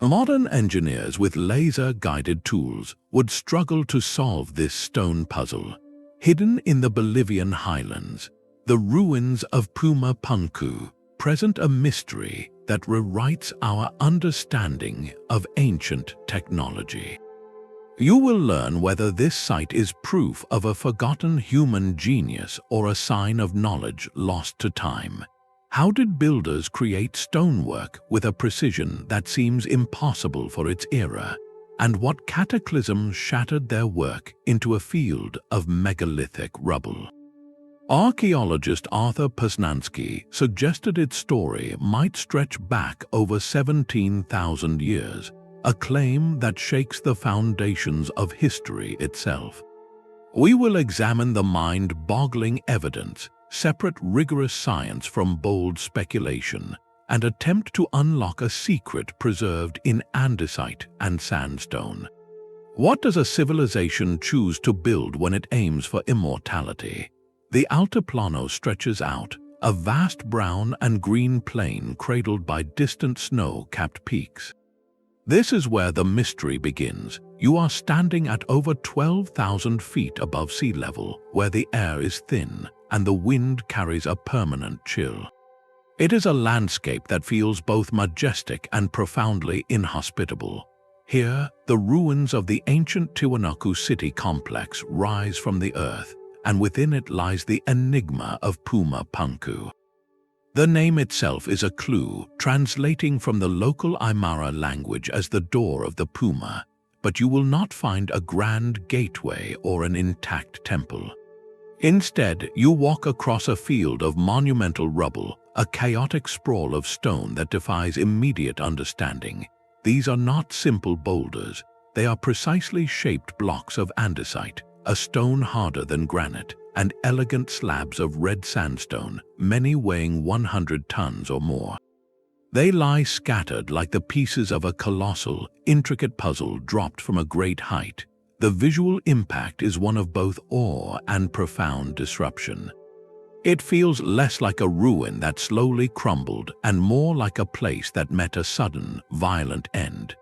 Modern engineers with laser-guided tools would struggle to solve this stone puzzle. Hidden in the Bolivian highlands, the ruins of Puma Punku present a mystery that rewrites our understanding of ancient technology. You will learn whether this site is proof of a forgotten human genius or a sign of knowledge lost to time. How did builders create stonework with a precision that seems impossible for its era? And what cataclysms shattered their work into a field of megalithic rubble? Archaeologist Arthur Posnansky suggested its story might stretch back over 17,000 years, a claim that shakes the foundations of history itself. We will examine the mind-boggling evidence, separate rigorous science from bold speculation, and attempt to unlock a secret preserved in andesite and sandstone. What does a civilization choose to build when it aims for immortality? The Altiplano stretches out, a vast brown and green plain cradled by distant snow-capped peaks. This is where the mystery begins. You are standing at over 12,000 feet above sea level, where the air is thin and the wind carries a permanent chill. It is a landscape that feels both majestic and profoundly inhospitable. Here, the ruins of the ancient Tiwanaku city complex rise from the earth, and within it lies the enigma of Puma Punku. The name itself is a clue, translating from the local Aymara language as the door of the Puma, but you will not find a grand gateway or an intact temple. Instead, you walk across a field of monumental rubble, a chaotic sprawl of stone that defies immediate understanding. These are not simple boulders, they are precisely shaped blocks of andesite, a stone harder than granite, and elegant slabs of red sandstone, many weighing 100 tons or more. They lie scattered like the pieces of a colossal, intricate puzzle dropped from a great height. The visual impact is one of both awe and profound disruption. It feels less like a ruin that slowly crumbled and more like a place that met a sudden, violent end.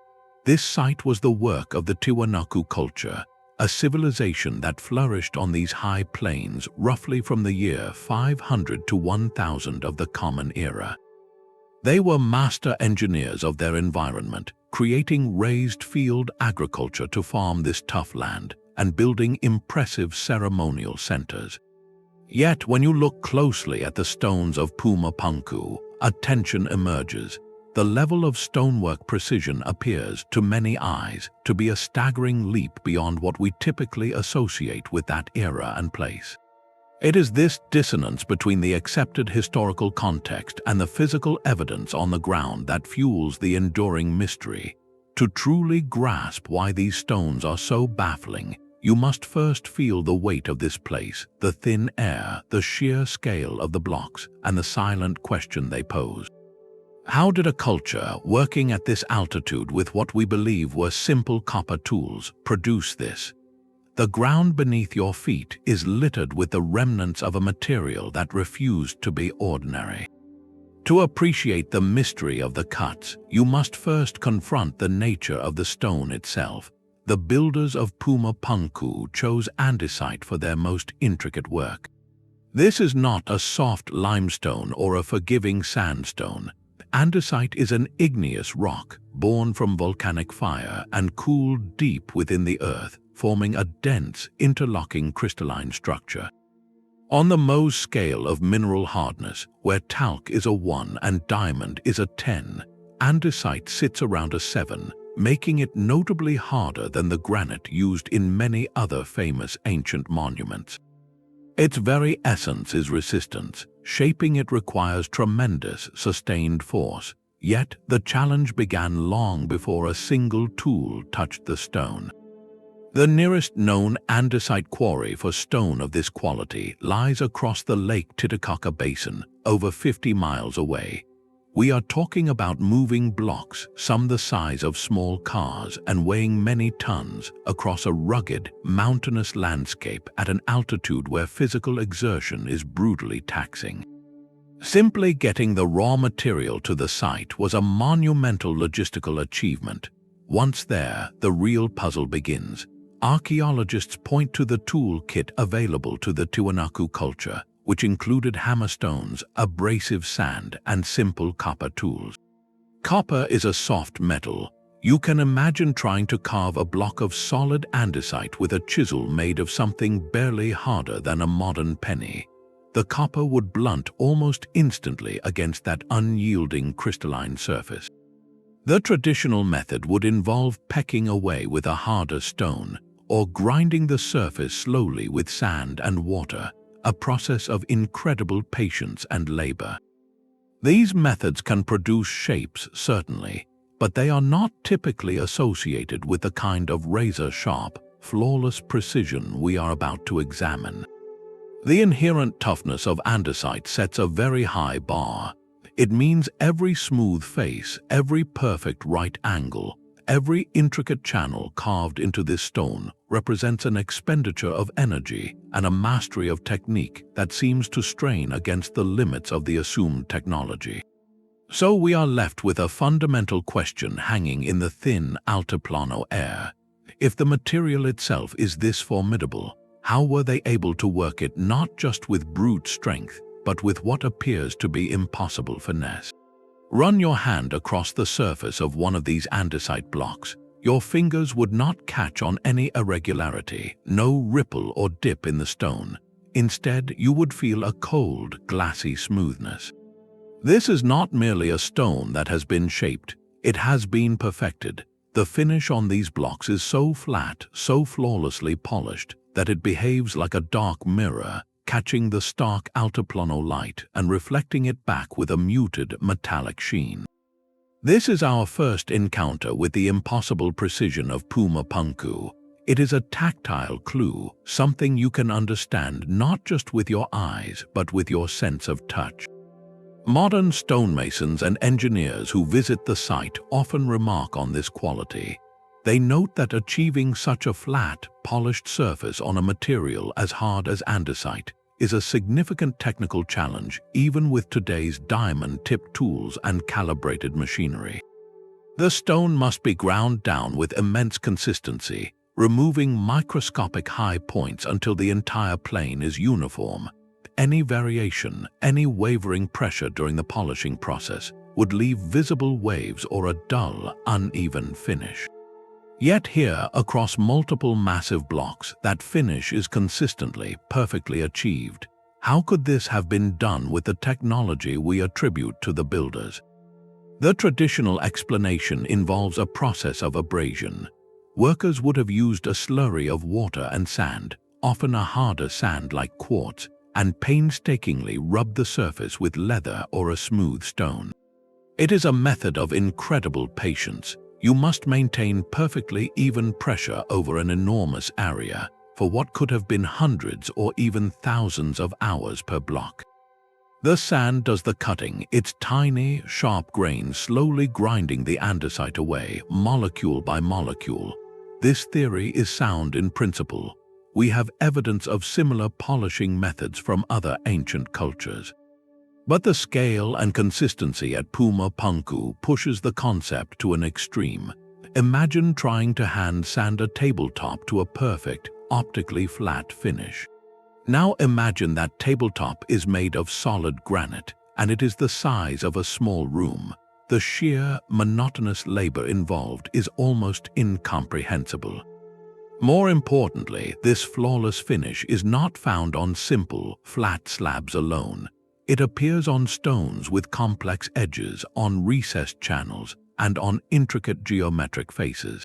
This site was the work of the Tiwanaku culture, a civilization that flourished on these high plains roughly from the year 500 to 1000 of the Common Era. They were master engineers of their environment, creating raised field agriculture to farm this tough land and building impressive ceremonial centers. Yet, when you look closely at the stones of Puma Punku, a tension emerges. The level of stonework precision appears, to many eyes, to be a staggering leap beyond what we typically associate with that era and place. It is this dissonance between the accepted historical context and the physical evidence on the ground that fuels the enduring mystery. To truly grasp why these stones are so baffling, you must first feel the weight of this place, the thin air, the sheer scale of the blocks, and the silent question they pose. How did a culture working at this altitude with what we believe were simple copper tools produce this? The ground beneath your feet is littered with the remnants of a material that refused to be ordinary. To appreciate the mystery of the cuts, you must first confront the nature of the stone itself. The builders of Puma Punku chose andesite for their most intricate work. This is not a soft limestone or a forgiving sandstone. Andesite is an igneous rock, born from volcanic fire and cooled deep within the earth, forming a dense, interlocking crystalline structure. On the Mohs scale of mineral hardness, where talc is a 1 and diamond is a 10, andesite sits around a 7, making it notably harder than the granite used in many other famous ancient monuments. Its very essence is resistance. Shaping it requires tremendous, sustained force. Yet, the challenge began long before a single tool touched the stone. The nearest known andesite quarry for stone of this quality lies across the Lake Titicaca Basin, over 50 miles away. We are talking about moving blocks, some the size of small cars and weighing many tons, across a rugged, mountainous landscape at an altitude where physical exertion is brutally taxing. Simply getting the raw material to the site was a monumental logistical achievement. Once there, the real puzzle begins. Archaeologists point to the tool kit available to the Tiwanaku culture, which included hammerstones, abrasive sand, and simple copper tools. Copper is a soft metal. You can imagine trying to carve a block of solid andesite with a chisel made of something barely harder than a modern penny. The copper would blunt almost instantly against that unyielding crystalline surface. The traditional method would involve pecking away with a harder stone, or grinding the surface slowly with sand and water, a process of incredible patience and labor. These methods can produce shapes, certainly, but they are not typically associated with the kind of razor-sharp, flawless precision we are about to examine. The inherent toughness of andesite sets a very high bar. It means every smooth face, every perfect right angle, every intricate channel carved into this stone represents an expenditure of energy and a mastery of technique that seems to strain against the limits of the assumed technology. So we are left with a fundamental question hanging in the thin altiplano air. If the material itself is this formidable, how were they able to work it not just with brute strength, but with what appears to be impossible finesse? Run your hand across the surface of one of these andesite blocks. Your fingers would not catch on any irregularity, no ripple or dip in the stone. Instead, you would feel a cold, glassy smoothness. This is not merely a stone that has been shaped, it has been perfected. The finish on these blocks is so flat, so flawlessly polished, that it behaves like a dark mirror, catching the stark altiplano light and reflecting it back with a muted metallic sheen. This is our first encounter with the impossible precision of Puma Punku. It is a tactile clue, something you can understand not just with your eyes, but with your sense of touch. Modern stonemasons and engineers who visit the site often remark on this quality. They note that achieving such a flat, polished surface on a material as hard as andesite is a significant technical challenge even with today's diamond-tipped tools and calibrated machinery. The stone must be ground down with immense consistency, removing microscopic high points until the entire plane is uniform. Any variation, any wavering pressure during the polishing process would leave visible waves or a dull, uneven finish. Yet here, across multiple massive blocks, that finish is consistently, perfectly achieved. How could this have been done with the technology we attribute to the builders? The traditional explanation involves a process of abrasion. Workers would have used a slurry of water and sand, often a harder sand like quartz, and painstakingly rubbed the surface with leather or a smooth stone. It is a method of incredible patience. You must maintain perfectly even pressure over an enormous area for what could have been hundreds or even thousands of hours per block. The sand does the cutting, its tiny, sharp grains slowly grinding the andesite away, molecule by molecule. This theory is sound in principle. We have evidence of similar polishing methods from other ancient cultures. But the scale and consistency at Puma Punku pushes the concept to an extreme. Imagine trying to hand sand a tabletop to a perfect, optically flat finish. Now imagine that tabletop is made of solid granite, and it is the size of a small room. The sheer, monotonous labor involved is almost incomprehensible. More importantly, this flawless finish is not found on simple, flat slabs alone. It appears on stones with complex edges, on recessed channels, and on intricate geometric faces.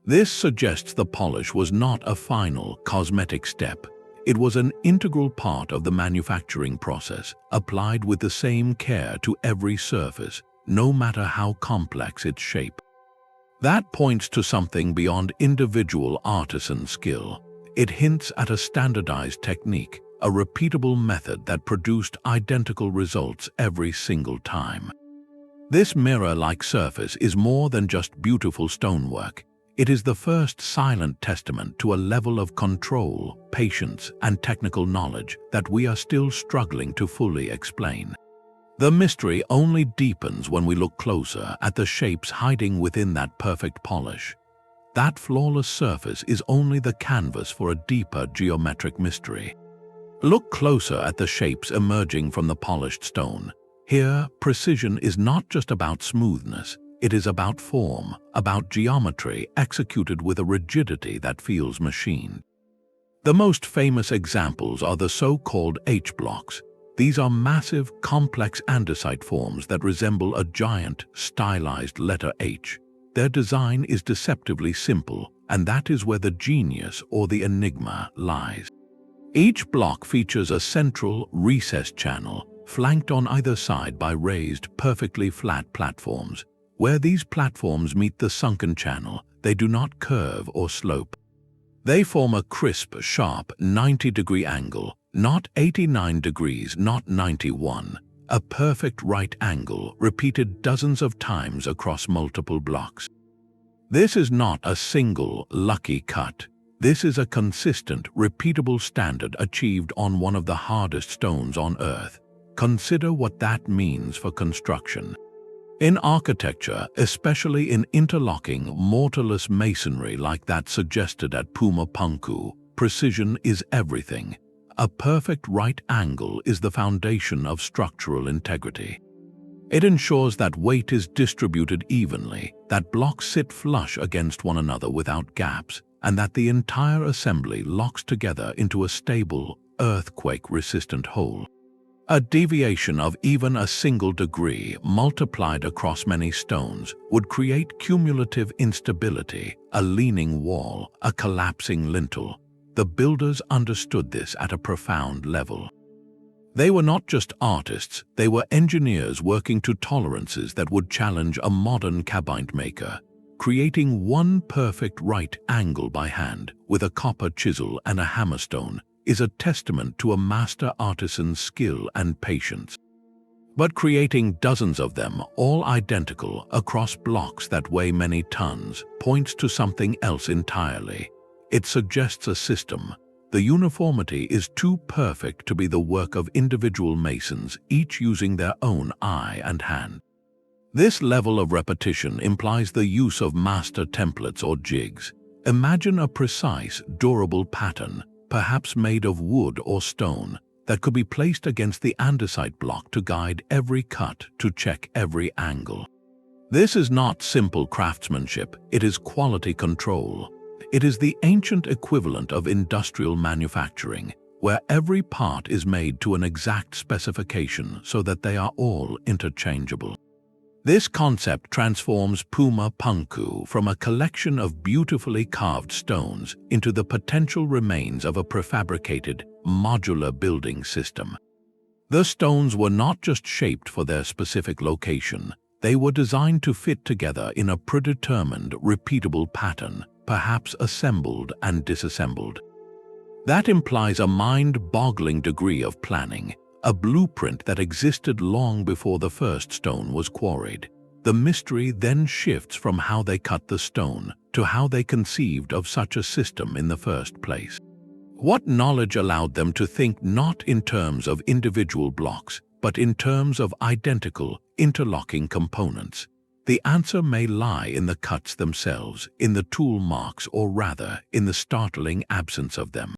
This suggests the polish was not a final, cosmetic step. It was an integral part of the manufacturing process, applied with the same care to every surface, no matter how complex its shape. That points to something beyond individual artisan skill. It hints at a standardized technique, a repeatable method that produced identical results every single time. This mirror-like surface is more than just beautiful stonework. It is the first silent testament to a level of control, patience, and technical knowledge that we are still struggling to fully explain. The mystery only deepens when we look closer at the shapes hiding within that perfect polish. That flawless surface is only the canvas for a deeper geometric mystery. Look closer at the shapes emerging from the polished stone. Here, precision is not just about smoothness, it is about form, about geometry executed with a rigidity that feels machined. The most famous examples are the so-called H-blocks. These are massive, complex andesite forms that resemble a giant, stylized letter H. Their design is deceptively simple, and that is where the genius or the enigma lies. Each block features a central, recessed channel, flanked on either side by raised, perfectly flat platforms. Where these platforms meet the sunken channel, they do not curve or slope. They form a crisp, sharp, 90-degree angle, not 89 degrees, not 91. A perfect right angle, repeated dozens of times across multiple blocks. This is not a single, lucky cut. This is a consistent, repeatable standard achieved on one of the hardest stones on Earth. Consider what that means for construction. In architecture, especially in interlocking, mortarless masonry like that suggested at Puma Punku, precision is everything. A perfect right angle is the foundation of structural integrity. It ensures that weight is distributed evenly, that blocks sit flush against one another without gaps, and that the entire assembly locks together into a stable, earthquake-resistant whole. A deviation of even a single degree multiplied across many stones would create cumulative instability, a leaning wall, a collapsing lintel. The builders understood this at a profound level. They were not just artists, they were engineers working to tolerances that would challenge a modern cabinet maker. Creating one perfect right angle by hand, with a copper chisel and a hammerstone, is a testament to a master artisan's skill and patience. But creating dozens of them, all identical, across blocks that weigh many tons, points to something else entirely. It suggests a system. The uniformity is too perfect to be the work of individual masons, each using their own eye and hand. This level of repetition implies the use of master templates or jigs. Imagine a precise, durable pattern, perhaps made of wood or stone, that could be placed against the andesite block to guide every cut, to check every angle. This is not simple craftsmanship, it is quality control. It is the ancient equivalent of industrial manufacturing, where every part is made to an exact specification so that they are all interchangeable. This concept transforms Puma Punku from a collection of beautifully carved stones into the potential remains of a prefabricated, modular building system. The stones were not just shaped for their specific location, they were designed to fit together in a predetermined, repeatable pattern, perhaps assembled and disassembled. That implies a mind-boggling degree of planning, a blueprint that existed long before the first stone was quarried. The mystery then shifts from how they cut the stone to how they conceived of such a system in the first place. What knowledge allowed them to think not in terms of individual blocks, but in terms of identical, interlocking components? The answer may lie in the cuts themselves, in the tool marks, or rather, in the startling absence of them.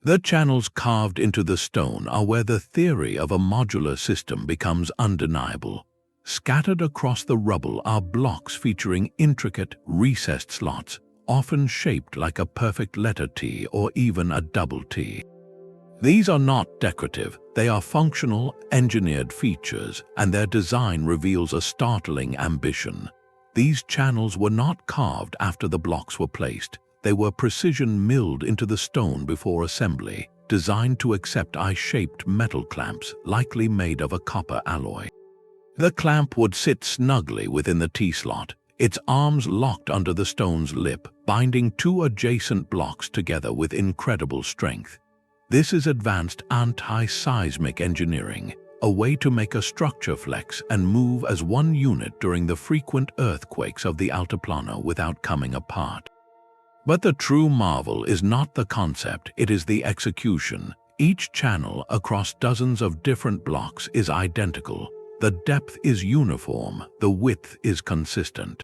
The channels carved into the stone are where the theory of a modular system becomes undeniable. Scattered across the rubble are blocks featuring intricate, recessed slots, often shaped like a perfect letter T or even a double T. These are not decorative, they are functional, engineered features, and their design reveals a startling ambition. These channels were not carved after the blocks were placed. They were precision-milled into the stone before assembly, designed to accept eye-shaped metal clamps, likely made of a copper alloy. The clamp would sit snugly within the T-slot, its arms locked under the stone's lip, binding two adjacent blocks together with incredible strength. This is advanced anti-seismic engineering, a way to make a structure flex and move as one unit during the frequent earthquakes of the Altiplano without coming apart. But the true marvel is not the concept, it is the execution. Each channel across dozens of different blocks is identical, The depth is uniform, the width is consistent.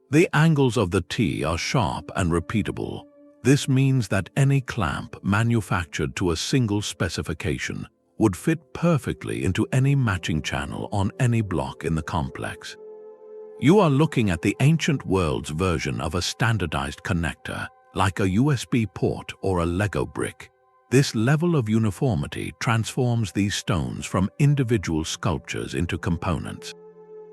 The angles of the T are sharp and repeatable. This means that any clamp manufactured to a single specification would fit perfectly into any matching channel on any block in the complex. You are looking at the ancient world's version of a standardized connector, like a USB port or a Lego brick. This level of uniformity transforms these stones from individual sculptures into components.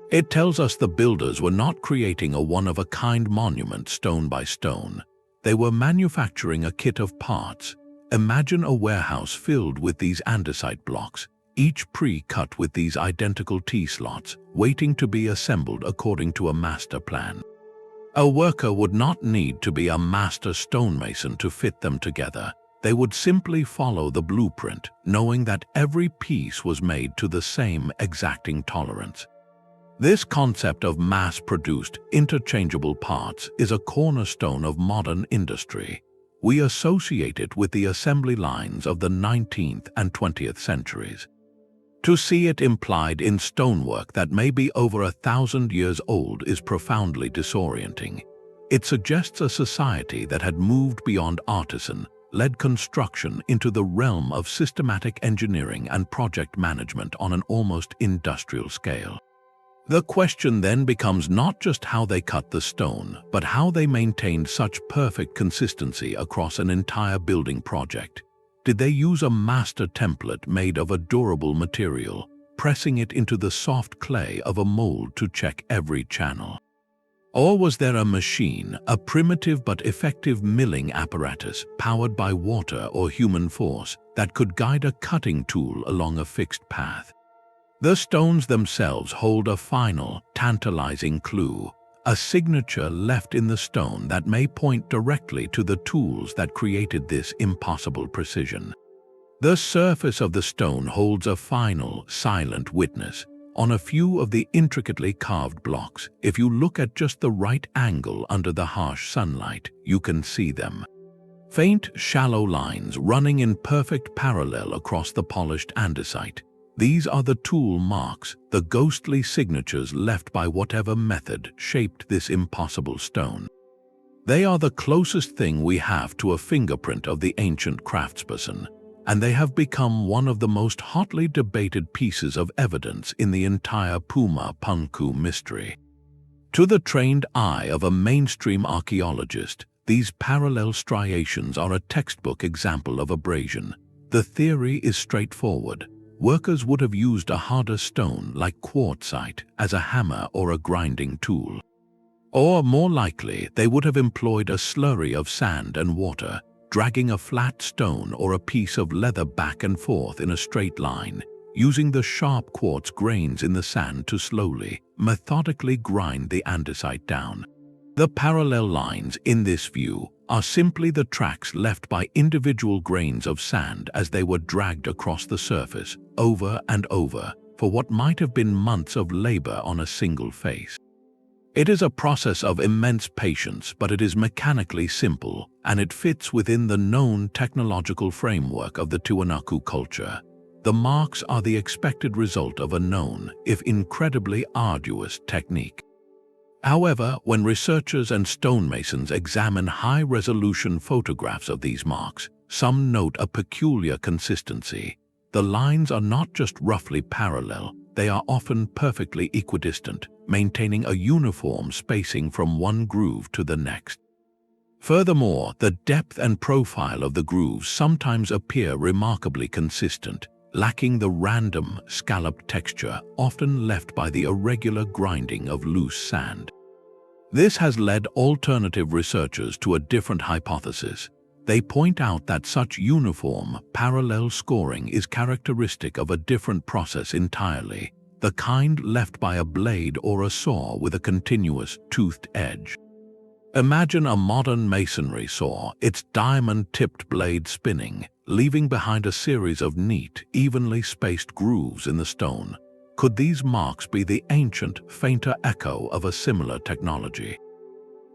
It tells us the builders were not creating a one-of-a-kind monument stone by stone. They were manufacturing a kit of parts. Imagine a warehouse filled with these andesite blocks, each pre-cut with these identical T-slots, waiting to be assembled according to a master plan. A worker would not need to be a master stonemason to fit them together. They would simply follow the blueprint, knowing that every piece was made to the same exacting tolerance. This concept of mass-produced, interchangeable parts is a cornerstone of modern industry. We associate it with the assembly lines of the 19th and 20th centuries. To see it implied in stonework that may be over 1,000 years old is profoundly disorienting. It suggests a society that had moved beyond artisan-led construction into the realm of systematic engineering and project management on an almost industrial scale. The question then becomes not just how they cut the stone, but how they maintained such perfect consistency across an entire building project. Did they use a master template made of a durable material, pressing it into the soft clay of a mold to check every channel? Or was there a machine, a primitive but effective milling apparatus powered by water or human force that could guide a cutting tool along a fixed path? The stones themselves hold a final, tantalizing clue, a signature left in the stone that may point directly to the tools that created this impossible precision. The surface of the stone holds a final, silent witness. On a few of the intricately carved blocks, if you look at just the right angle under the harsh sunlight, you can see them. Faint, shallow lines running in perfect parallel across the polished andesite. These are the tool marks, the ghostly signatures left by whatever method shaped this impossible stone. They are the closest thing we have to a fingerprint of the ancient craftsperson, and they have become one of the most hotly debated pieces of evidence in the entire Puma Punku mystery. To the trained eye of a mainstream archaeologist, these parallel striations are a textbook example of abrasion. The theory is straightforward. Workers would have used a harder stone like quartzite as a hammer or a grinding tool. Or more likely, they would have employed a slurry of sand and water, dragging a flat stone or a piece of leather back and forth in a straight line, using the sharp quartz grains in the sand to slowly, methodically grind the andesite down. The parallel lines in this view are simply the tracks left by individual grains of sand as they were dragged across the surface, over and over, for what might have been months of labor on a single face. It is a process of immense patience, but it is mechanically simple, and it fits within the known technological framework of the Tiwanaku culture. The marks are the expected result of a known, if incredibly arduous, technique. However, when researchers and stonemasons examine high-resolution photographs of these marks, some note a peculiar consistency. The lines are not just roughly parallel, they are often perfectly equidistant, maintaining a uniform spacing from one groove to the next. Furthermore, the depth and profile of the grooves sometimes appear remarkably consistent, lacking the random, scalloped texture often left by the irregular grinding of loose sand. This has led alternative researchers to a different hypothesis. They point out that such uniform, parallel scoring is characteristic of a different process entirely, the kind left by a blade or a saw with a continuous, toothed edge. Imagine a modern masonry saw, its diamond-tipped blade spinning, leaving behind a series of neat, evenly spaced grooves in the stone. Could these marks be the ancient, fainter echo of a similar technology?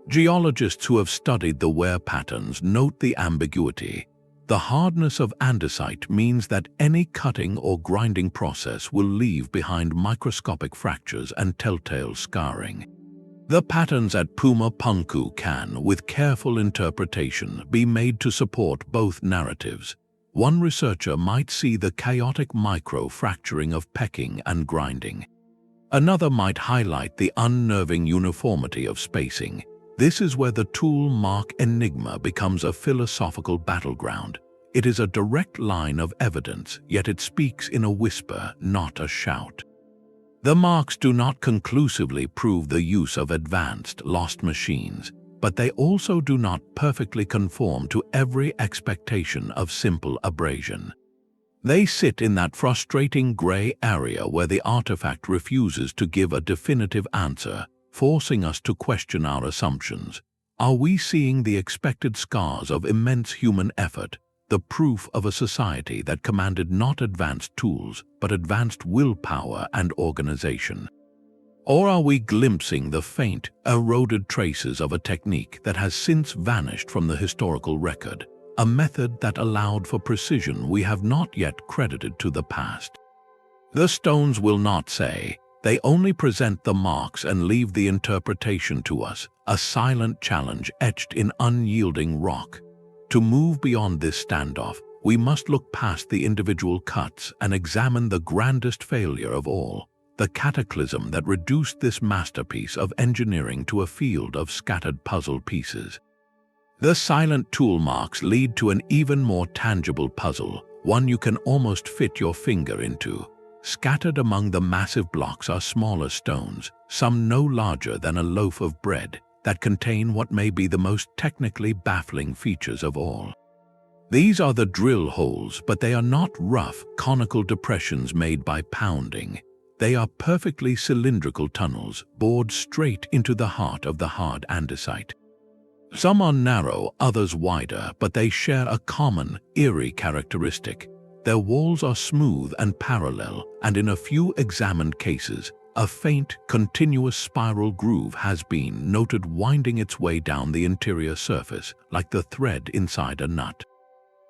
Geologists who have studied the wear patterns note the ambiguity. The hardness of andesite means that any cutting or grinding process will leave behind microscopic fractures and telltale scarring. The patterns at Puma Punku can, with careful interpretation, be made to support both narratives. One researcher might see the chaotic micro-fracturing of pecking and grinding. Another might highlight the unnerving uniformity of spacing. This is where the tool mark Enigma becomes a philosophical battleground. It is a direct line of evidence, yet it speaks in a whisper, not a shout. The marks do not conclusively prove the use of advanced, lost machines, but they also do not perfectly conform to every expectation of simple abrasion. They sit in that frustrating gray area where the artifact refuses to give a definitive answer, forcing us to question our assumptions. Are we seeing the expected scars of immense human effort, the proof of a society that commanded not advanced tools, but advanced willpower and organization? Or are we glimpsing the faint, eroded traces of a technique that has since vanished from the historical record, a method that allowed for precision we have not yet credited to the past? The stones will not say. They only present the marks and leave the interpretation to us, a silent challenge etched in unyielding rock. To move beyond this standoff, we must look past the individual cuts and examine the grandest failure of all, the cataclysm that reduced this masterpiece of engineering to a field of scattered puzzle pieces. The silent tool marks lead to an even more tangible puzzle, one you can almost fit your finger into. Scattered among the massive blocks are smaller stones, some no larger than a loaf of bread, that contain what may be the most technically baffling features of all. These are the drill holes, but they are not rough, conical depressions made by pounding. They are perfectly cylindrical tunnels, bored straight into the heart of the hard andesite. Some are narrow, others wider, but they share a common, eerie characteristic. Their walls are smooth and parallel, and in a few examined cases, a faint, continuous spiral groove has been noted winding its way down the interior surface, like the thread inside a nut.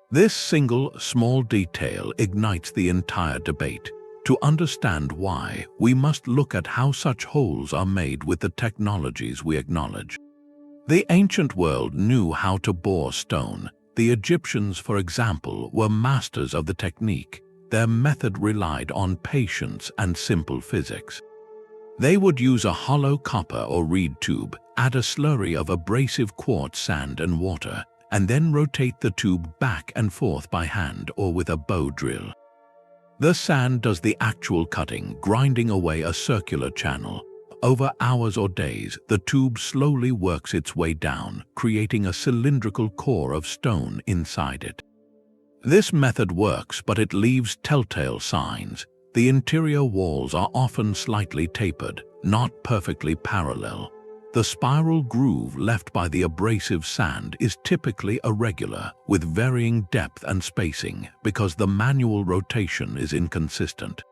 This single, small detail ignites the entire debate. To understand why, we must look at how such holes are made with the technologies we acknowledge. The ancient world knew how to bore stone. The Egyptians, for example, were masters of the technique. Their method relied on patience and simple physics. They would use a hollow copper or reed tube, add a slurry of abrasive quartz sand and water, and then rotate the tube back and forth by hand or with a bow drill. The sand does the actual cutting, grinding away a circular channel. Over hours or days, the tube slowly works its way down, creating a cylindrical core of stone inside it. This method works, but it leaves telltale signs. The interior walls are often slightly tapered, not perfectly parallel. The spiral groove left by the abrasive sand is typically irregular, with varying depth and spacing, because the manual rotation is inconsistent.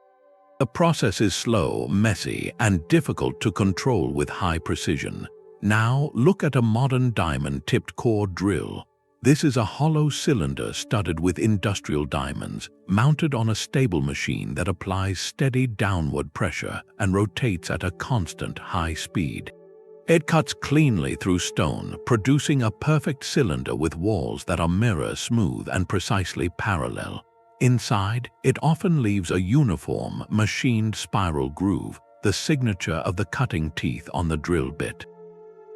The process is slow, messy, and difficult to control with high precision. Now, look at a modern diamond-tipped core drill. This is a hollow cylinder studded with industrial diamonds, mounted on a stable machine that applies steady downward pressure and rotates at a constant high speed. It cuts cleanly through stone, producing a perfect cylinder with walls that are mirror smooth and precisely parallel. Inside, it often leaves a uniform, machined spiral groove, the signature of the cutting teeth on the drill bit.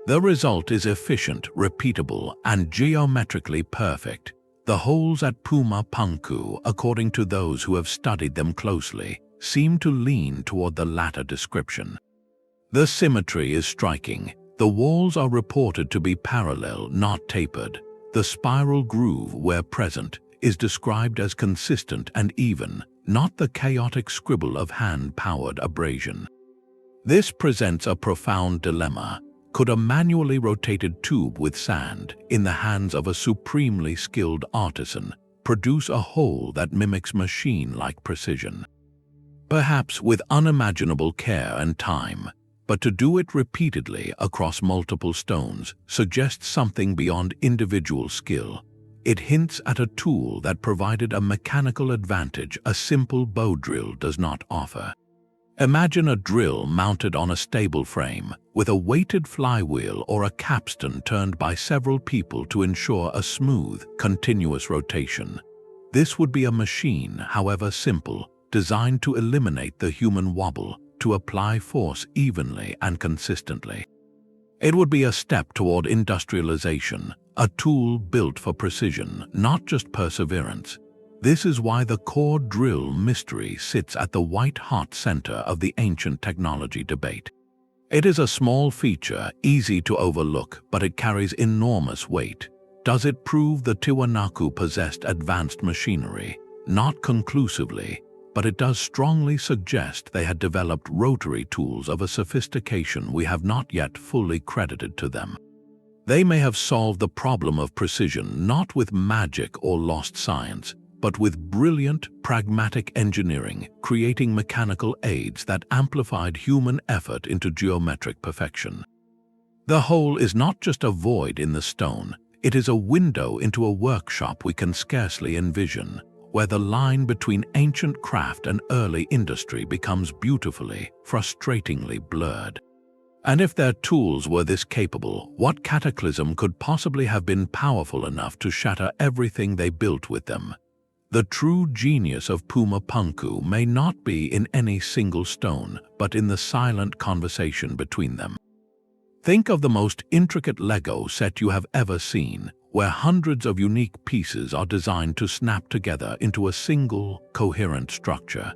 The result is efficient, repeatable, and geometrically perfect. The holes at Puma Punku, according to those who have studied them closely, seem to lean toward the latter description. The symmetry is striking. The walls are reported to be parallel, not tapered. The spiral groove, where present, is described as consistent and even, not the chaotic scribble of hand-powered abrasion. This presents a profound dilemma. Could a manually rotated tube with sand, in the hands of a supremely skilled artisan, produce a hole that mimics machine-like precision? Perhaps with unimaginable care and time, but to do it repeatedly across multiple stones suggests something beyond individual skill. It hints at a tool that provided a mechanical advantage a simple bow drill does not offer. Imagine a drill mounted on a stable frame, with a weighted flywheel or a capstan turned by several people to ensure a smooth, continuous rotation. This would be a machine, however simple, designed to eliminate the human wobble, to apply force evenly and consistently. It would be a step toward industrialization, a tool built for precision, not just perseverance. This is why the core drill mystery sits at the white-hot center of the ancient technology debate. It is a small feature, easy to overlook, but it carries enormous weight. Does it prove the Tiwanaku possessed advanced machinery? Not conclusively, but it does strongly suggest they had developed rotary tools of a sophistication we have not yet fully credited to them. They may have solved the problem of precision not with magic or lost science, but with brilliant, pragmatic engineering, creating mechanical aids that amplified human effort into geometric perfection. The hole is not just a void in the stone, it is a window into a workshop we can scarcely envision, where the line between ancient craft and early industry becomes beautifully, frustratingly blurred. And if their tools were this capable, what cataclysm could possibly have been powerful enough to shatter everything they built with them? The true genius of Puma Punku may not be in any single stone, but in the silent conversation between them. Think of the most intricate Lego set you have ever seen, where hundreds of unique pieces are designed to snap together into a single, coherent structure.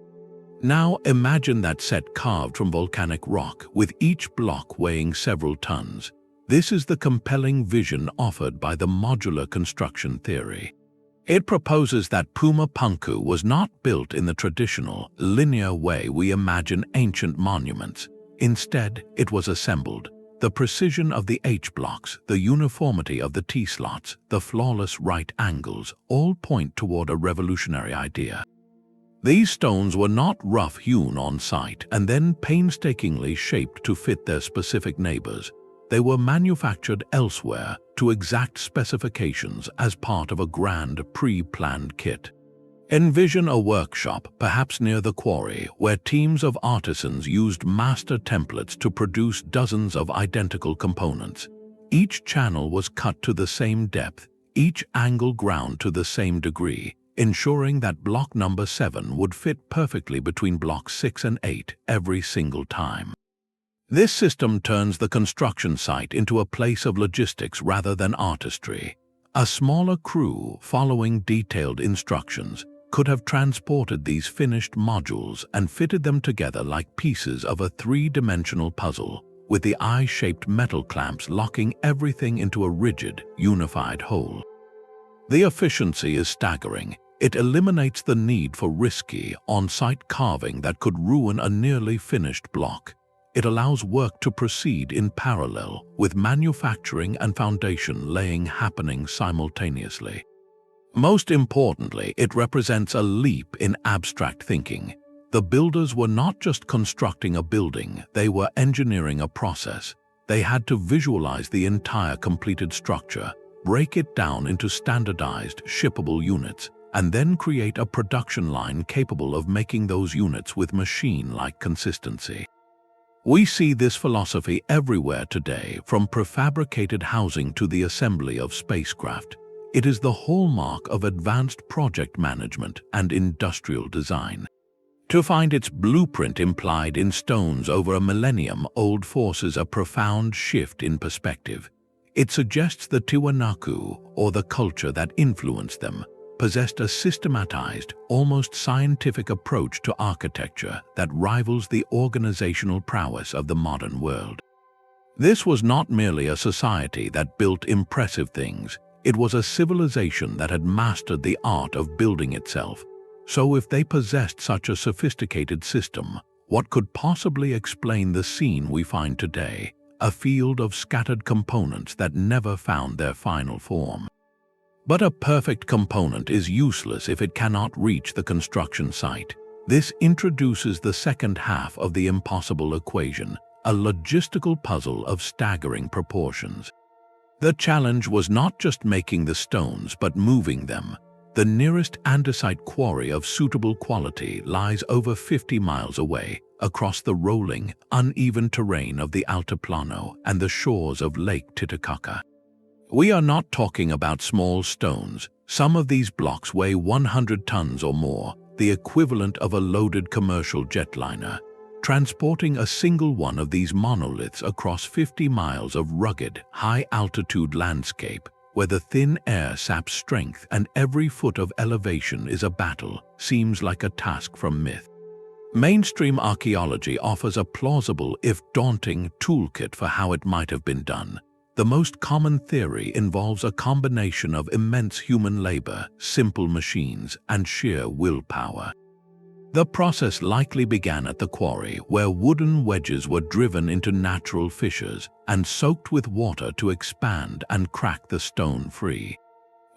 Now imagine that set carved from volcanic rock, with each block weighing several tons. This is the compelling vision offered by the modular construction theory. It proposes that Puma Punku was not built in the traditional, linear way we imagine ancient monuments. Instead, it was assembled. The precision of the H-blocks, the uniformity of the T-slots, the flawless right angles, all point toward a revolutionary idea. These stones were not rough-hewn on site and then painstakingly shaped to fit their specific neighbors. They were manufactured elsewhere to exact specifications as part of a grand pre-planned kit. Envision a workshop, perhaps near the quarry, where teams of artisans used master templates to produce dozens of identical components. Each channel was cut to the same depth, each angle ground to the same degree, ensuring that block number 7 would fit perfectly between blocks 6 and 8 every single time. This system turns the construction site into a place of logistics rather than artistry. A smaller crew, following detailed instructions, could have transported these finished modules and fitted them together like pieces of a three-dimensional puzzle, with the eye-shaped metal clamps locking everything into a rigid, unified whole. The efficiency is staggering. It eliminates the need for risky, on-site carving that could ruin a nearly finished block. It allows work to proceed in parallel, with manufacturing and foundation laying happening simultaneously. Most importantly, it represents a leap in abstract thinking. The builders were not just constructing a building, they were engineering a process. They had to visualize the entire completed structure, break it down into standardized, shippable units, and then create a production line capable of making those units with machine-like consistency. We see this philosophy everywhere today, from prefabricated housing to the assembly of spacecraft. It is the hallmark of advanced project management and industrial design. To find its blueprint implied in stones over a millennium-old forces a profound shift in perspective. It suggests the Tiwanaku, or the culture that influenced them, possessed a systematized, almost scientific approach to architecture that rivals the organizational prowess of the modern world. This was not merely a society that built impressive things, it was a civilization that had mastered the art of building itself. So if they possessed such a sophisticated system, what could possibly explain the scene we find today, a field of scattered components that never found their final form? But a perfect component is useless if it cannot reach the construction site. This introduces the second half of the impossible equation, a logistical puzzle of staggering proportions. The challenge was not just making the stones but moving them. The nearest andesite quarry of suitable quality lies over 50 miles away, across the rolling, uneven terrain of the Altiplano and the shores of Lake Titicaca. We are not talking about small stones. Some of these blocks weigh 100 tons or more, the equivalent of a loaded commercial jetliner. Transporting a single one of these monoliths across 50 miles of rugged, high-altitude landscape, where the thin air saps strength and every foot of elevation is a battle, seems like a task from myth. Mainstream archaeology offers a plausible, if daunting, toolkit for how it might have been done. The most common theory involves a combination of immense human labor, simple machines, and sheer willpower. The process likely began at the quarry, where wooden wedges were driven into natural fissures and soaked with water to expand and crack the stone free.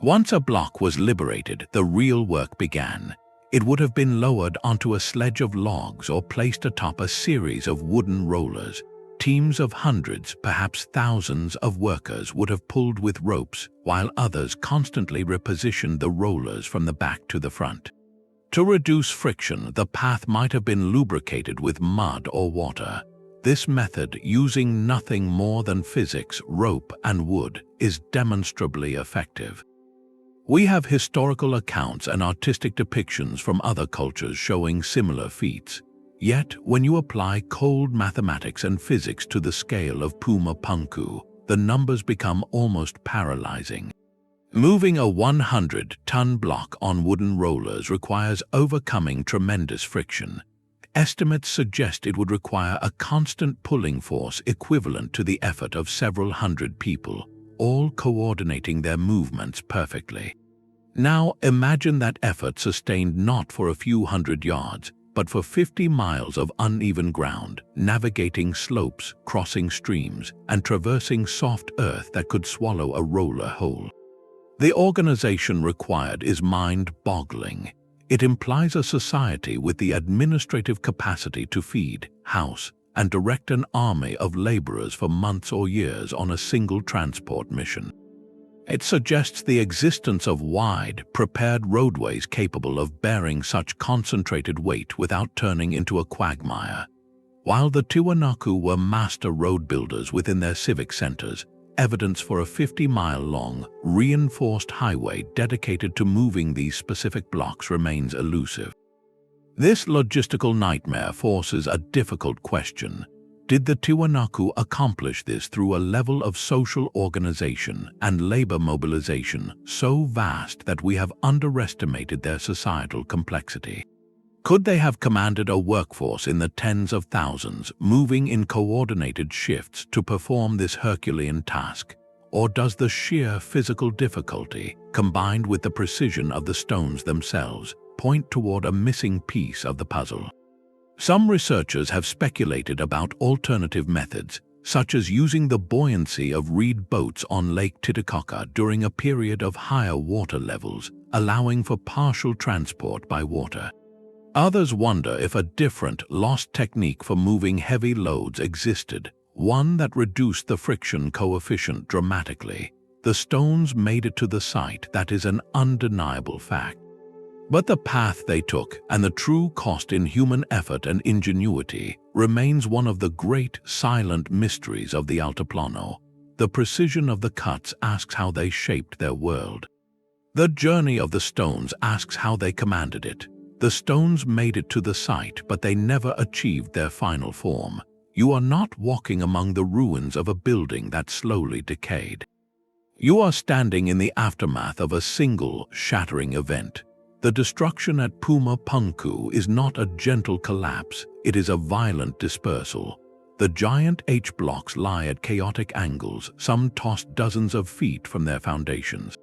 Once a block was liberated, the real work began. It would have been lowered onto a sledge of logs or placed atop a series of wooden rollers. Teams of hundreds, perhaps thousands of workers would have pulled with ropes, while others constantly repositioned the rollers from the back to the front. To reduce friction, the path might have been lubricated with mud or water. This method, using nothing more than physics, rope, and wood, is demonstrably effective. We have historical accounts and artistic depictions from other cultures showing similar feats. Yet, when you apply cold mathematics and physics to the scale of Puma Punku, the numbers become almost paralyzing. Moving a 100-ton block on wooden rollers requires overcoming tremendous friction. Estimates suggest it would require a constant pulling force equivalent to the effort of several hundred people, all coordinating their movements perfectly. Now imagine that effort sustained not for a few hundred yards, but for 50 miles of uneven ground, navigating slopes, crossing streams, and traversing soft earth that could swallow a roller whole. The organization required is mind-boggling. It implies a society with the administrative capacity to feed, house, and direct an army of laborers for months or years on a single transport mission. It suggests the existence of wide, prepared roadways capable of bearing such concentrated weight without turning into a quagmire. While the Tiwanaku were master road builders within their civic centers, evidence for a 50-mile-long, reinforced highway dedicated to moving these specific blocks remains elusive. This logistical nightmare forces a difficult question. Did the Tiwanaku accomplish this through a level of social organization and labor mobilization so vast that we have underestimated their societal complexity? Could they have commanded a workforce in the tens of thousands, moving in coordinated shifts to perform this Herculean task? Or does the sheer physical difficulty, combined with the precision of the stones themselves, point toward a missing piece of the puzzle? Some researchers have speculated about alternative methods, such as using the buoyancy of reed boats on Lake Titicaca during a period of higher water levels, allowing for partial transport by water. Others wonder if a different, lost technique for moving heavy loads existed, one that reduced the friction coefficient dramatically. The stones made it to the site, that is an undeniable fact. But the path they took, and the true cost in human effort and ingenuity, remains one of the great, silent mysteries of the Altiplano. The precision of the cuts asks how they shaped their world. The journey of the stones asks how they commanded it. The stones made it to the site, but they never achieved their final form. You are not walking among the ruins of a building that slowly decayed. You are standing in the aftermath of a single, shattering event. The destruction at Puma Punku is not a gentle collapse, it is a violent dispersal. The giant H-blocks lie at chaotic angles, some tossed dozens of feet from their foundations.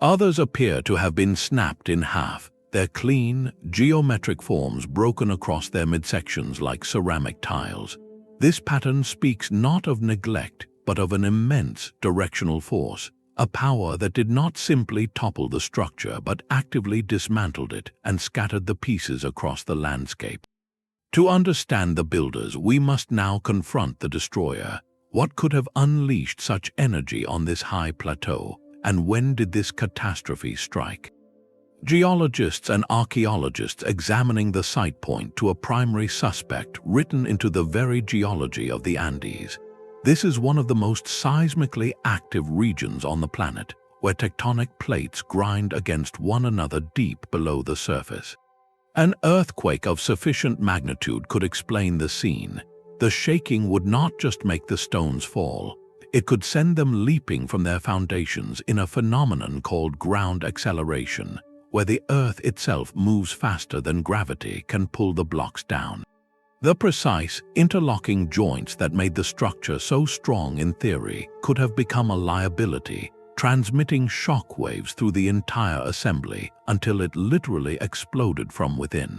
Others appear to have been snapped in half, their clean, geometric forms broken across their midsections like ceramic tiles. This pattern speaks not of neglect, but of an immense directional force, a power that did not simply topple the structure but actively dismantled it and scattered the pieces across the landscape. To understand the builders, we must now confront the destroyer. What could have unleashed such energy on this high plateau, and when did this catastrophe strike? Geologists and archaeologists examining the site point to a primary suspect written into the very geology of the Andes. This is one of the most seismically active regions on the planet, where tectonic plates grind against one another deep below the surface. An earthquake of sufficient magnitude could explain the scene. The shaking would not just make the stones fall, it could send them leaping from their foundations in a phenomenon called ground acceleration, where the Earth itself moves faster than gravity can pull the blocks down. The precise, interlocking joints that made the structure so strong in theory could have become a liability, transmitting shock waves through the entire assembly until it literally exploded from within.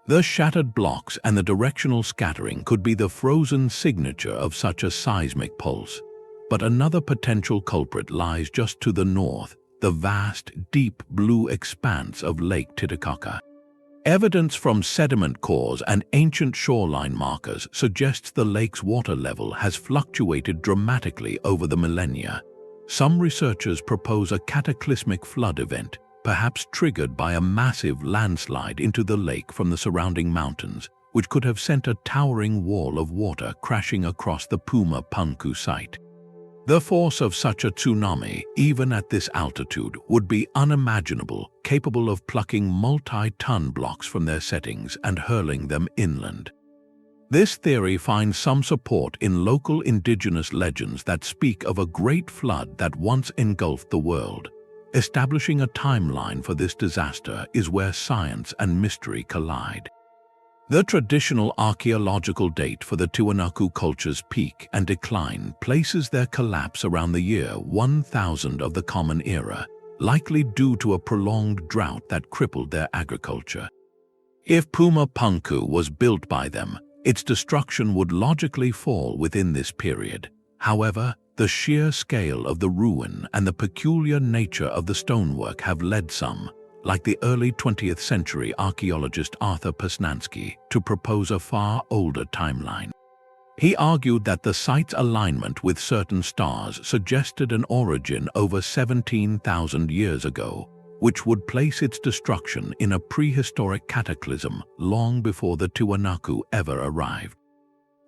The shattered blocks and the directional scattering could be the frozen signature of such a seismic pulse. But another potential culprit lies just to the north, the vast, deep blue expanse of Lake Titicaca. Evidence from sediment cores and ancient shoreline markers suggests the lake's water level has fluctuated dramatically over the millennia. Some researchers propose a cataclysmic flood event, perhaps triggered by a massive landslide into the lake from the surrounding mountains, which could have sent a towering wall of water crashing across the Puma Punku site. The force of such a tsunami, even at this altitude, would be unimaginable, capable of plucking multi-ton blocks from their settings and hurling them inland. This theory finds some support in local indigenous legends that speak of a great flood that once engulfed the world. Establishing a timeline for this disaster is where science and mystery collide. The traditional archaeological date for the Tiwanaku culture's peak and decline places their collapse around the year 1000 of the Common Era, likely due to a prolonged drought that crippled their agriculture. If Puma Punku was built by them, its destruction would logically fall within this period. However, the sheer scale of the ruin and the peculiar nature of the stonework have led some, like the early 20th century archaeologist Arthur Posnansky, to propose a far older timeline. He argued that the site's alignment with certain stars suggested an origin over 17,000 years ago, which would place its destruction in a prehistoric cataclysm long before the Tiwanaku ever arrived.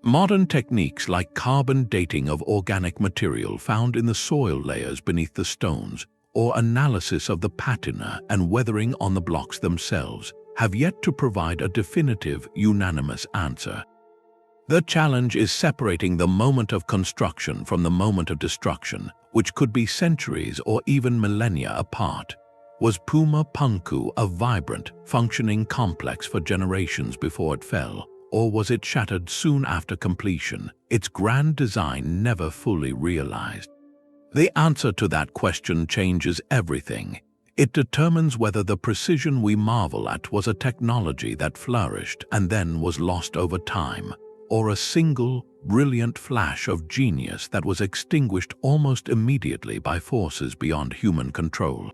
Modern techniques like carbon dating of organic material found in the soil layers beneath the stones, or analysis of the patina and weathering on the blocks themselves, have yet to provide a definitive, unanimous answer. The challenge is separating the moment of construction from the moment of destruction, which could be centuries or even millennia apart. Was Puma Punku a vibrant, functioning complex for generations before it fell, or was it shattered soon after completion, its grand design never fully realized? The answer to that question changes everything. It determines whether the precision we marvel at was a technology that flourished and then was lost over time, or a single, brilliant flash of genius that was extinguished almost immediately by forces beyond human control.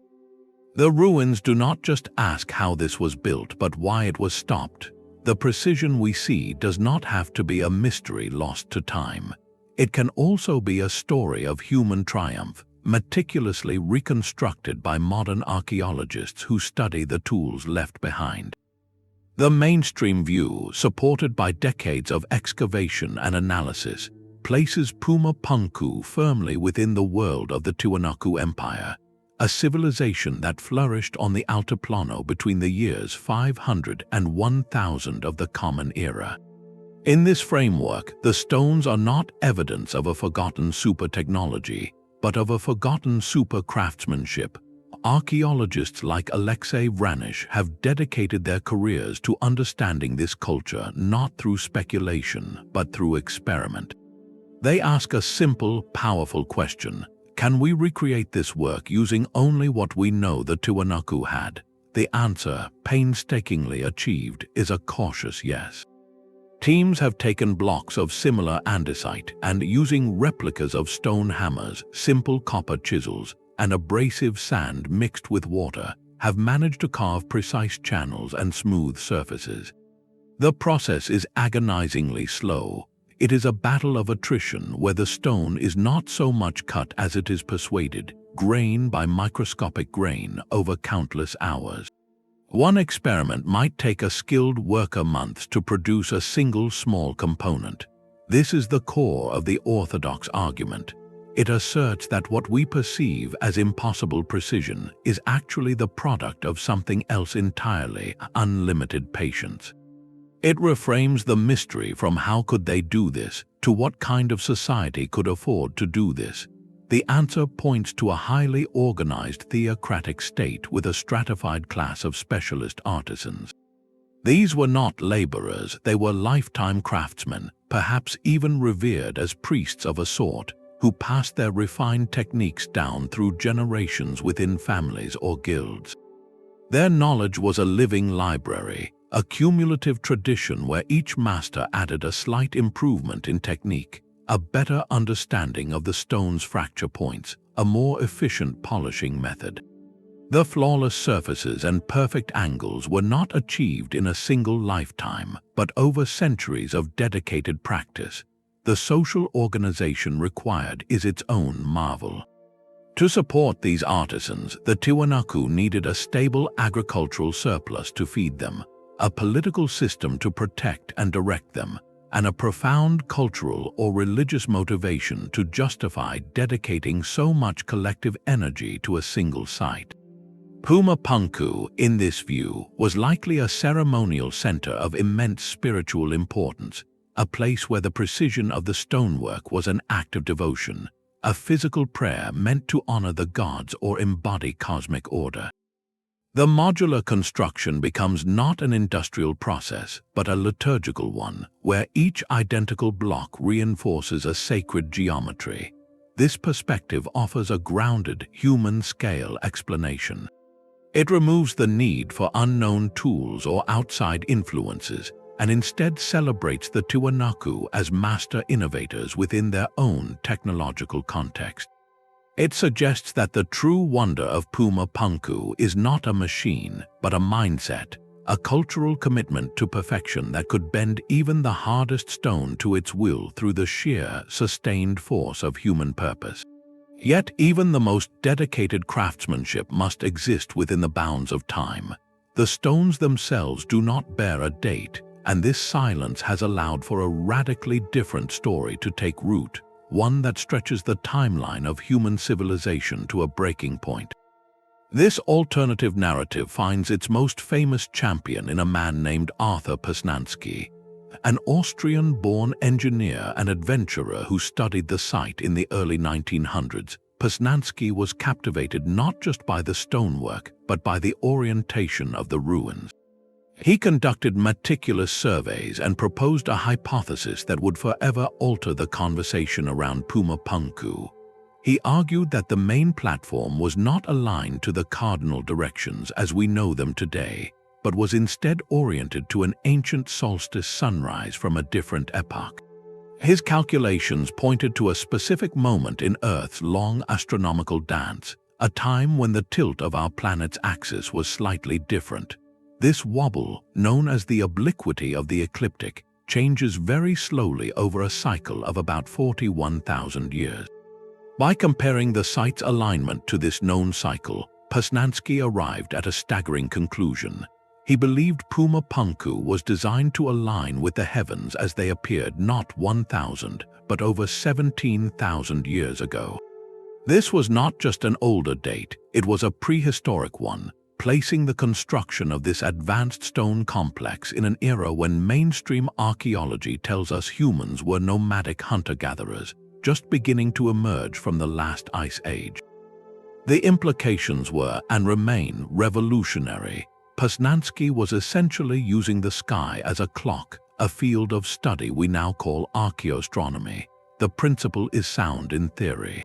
The ruins do not just ask how this was built, but why it was stopped. The precision we see does not have to be a mystery lost to time. It can also be a story of human triumph, meticulously reconstructed by modern archaeologists who study the tools left behind. The mainstream view, supported by decades of excavation and analysis, places Puma Punku firmly within the world of the Tiwanaku Empire, a civilization that flourished on the Altiplano between the years 500 and 1000 of the Common Era. In this framework, the stones are not evidence of a forgotten super technology, but of a forgotten super craftsmanship. Archaeologists like Alexei Vranish have dedicated their careers to understanding this culture not through speculation, but through experiment. They ask a simple, powerful question: can we recreate this work using only what we know the Tiwanaku had? The answer, painstakingly achieved, is a cautious yes. Teams have taken blocks of similar andesite and, using replicas of stone hammers, simple copper chisels, and abrasive sand mixed with water, have managed to carve precise channels and smooth surfaces. The process is agonizingly slow. It is a battle of attrition where the stone is not so much cut as it is persuaded, grain by microscopic grain over countless hours. One experiment might take a skilled worker months to produce a single small component. This is the core of the Orthodox argument. It asserts that what we perceive as impossible precision is actually the product of something else entirely, unlimited patience. It reframes the mystery from how could they do this to what kind of society could afford to do this. The answer points to a highly organized theocratic state with a stratified class of specialist artisans. These were not laborers, they were lifetime craftsmen, perhaps even revered as priests of a sort, who passed their refined techniques down through generations within families or guilds. Their knowledge was a living library, a cumulative tradition where each master added a slight improvement in technique, a better understanding of the stone's fracture points, a more efficient polishing method. The flawless surfaces and perfect angles were not achieved in a single lifetime, but over centuries of dedicated practice. The social organization required is its own marvel. To support these artisans, the Tiwanaku needed a stable agricultural surplus to feed them, a political system to protect and direct them, and a profound cultural or religious motivation to justify dedicating so much collective energy to a single site. Puma Punku, in this view, was likely a ceremonial center of immense spiritual importance, a place where the precision of the stonework was an act of devotion, a physical prayer meant to honor the gods or embody cosmic order. The modular construction becomes not an industrial process, but a liturgical one, where each identical block reinforces a sacred geometry. This perspective offers a grounded, human-scale explanation. It removes the need for unknown tools or outside influences, and instead celebrates the Tiwanaku as master innovators within their own technological context. It suggests that the true wonder of Puma Punku is not a machine, but a mindset, a cultural commitment to perfection that could bend even the hardest stone to its will through the sheer, sustained force of human purpose. Yet even the most dedicated craftsmanship must exist within the bounds of time. The stones themselves do not bear a date, and this silence has allowed for a radically different story to take root, one that stretches the timeline of human civilization to a breaking point. This alternative narrative finds its most famous champion in a man named Arthur Posnansky, an Austrian-born engineer and adventurer who studied the site in the early 1900s. Posnansky was captivated not just by the stonework, but by the orientation of the ruins. He conducted meticulous surveys and proposed a hypothesis that would forever alter the conversation around Puma Punku. He argued that the main platform was not aligned to the cardinal directions as we know them today, but was instead oriented to an ancient solstice sunrise from a different epoch. His calculations pointed to a specific moment in Earth's long astronomical dance, a time when the tilt of our planet's axis was slightly different. This wobble, known as the obliquity of the ecliptic, changes very slowly over a cycle of about 41,000 years. By comparing the site's alignment to this known cycle, Posnansky arrived at a staggering conclusion. He believed Puma Punku was designed to align with the heavens as they appeared not 1,000, but over 17,000 years ago. This was not just an older date, it was a prehistoric one, placing the construction of this advanced stone complex in an era when mainstream archaeology tells us humans were nomadic hunter-gatherers, just beginning to emerge from the last ice age. The implications were, and remain, revolutionary. Posnansky was essentially using the sky as a clock, a field of study we now call archaeoastronomy. The principle is sound in theory.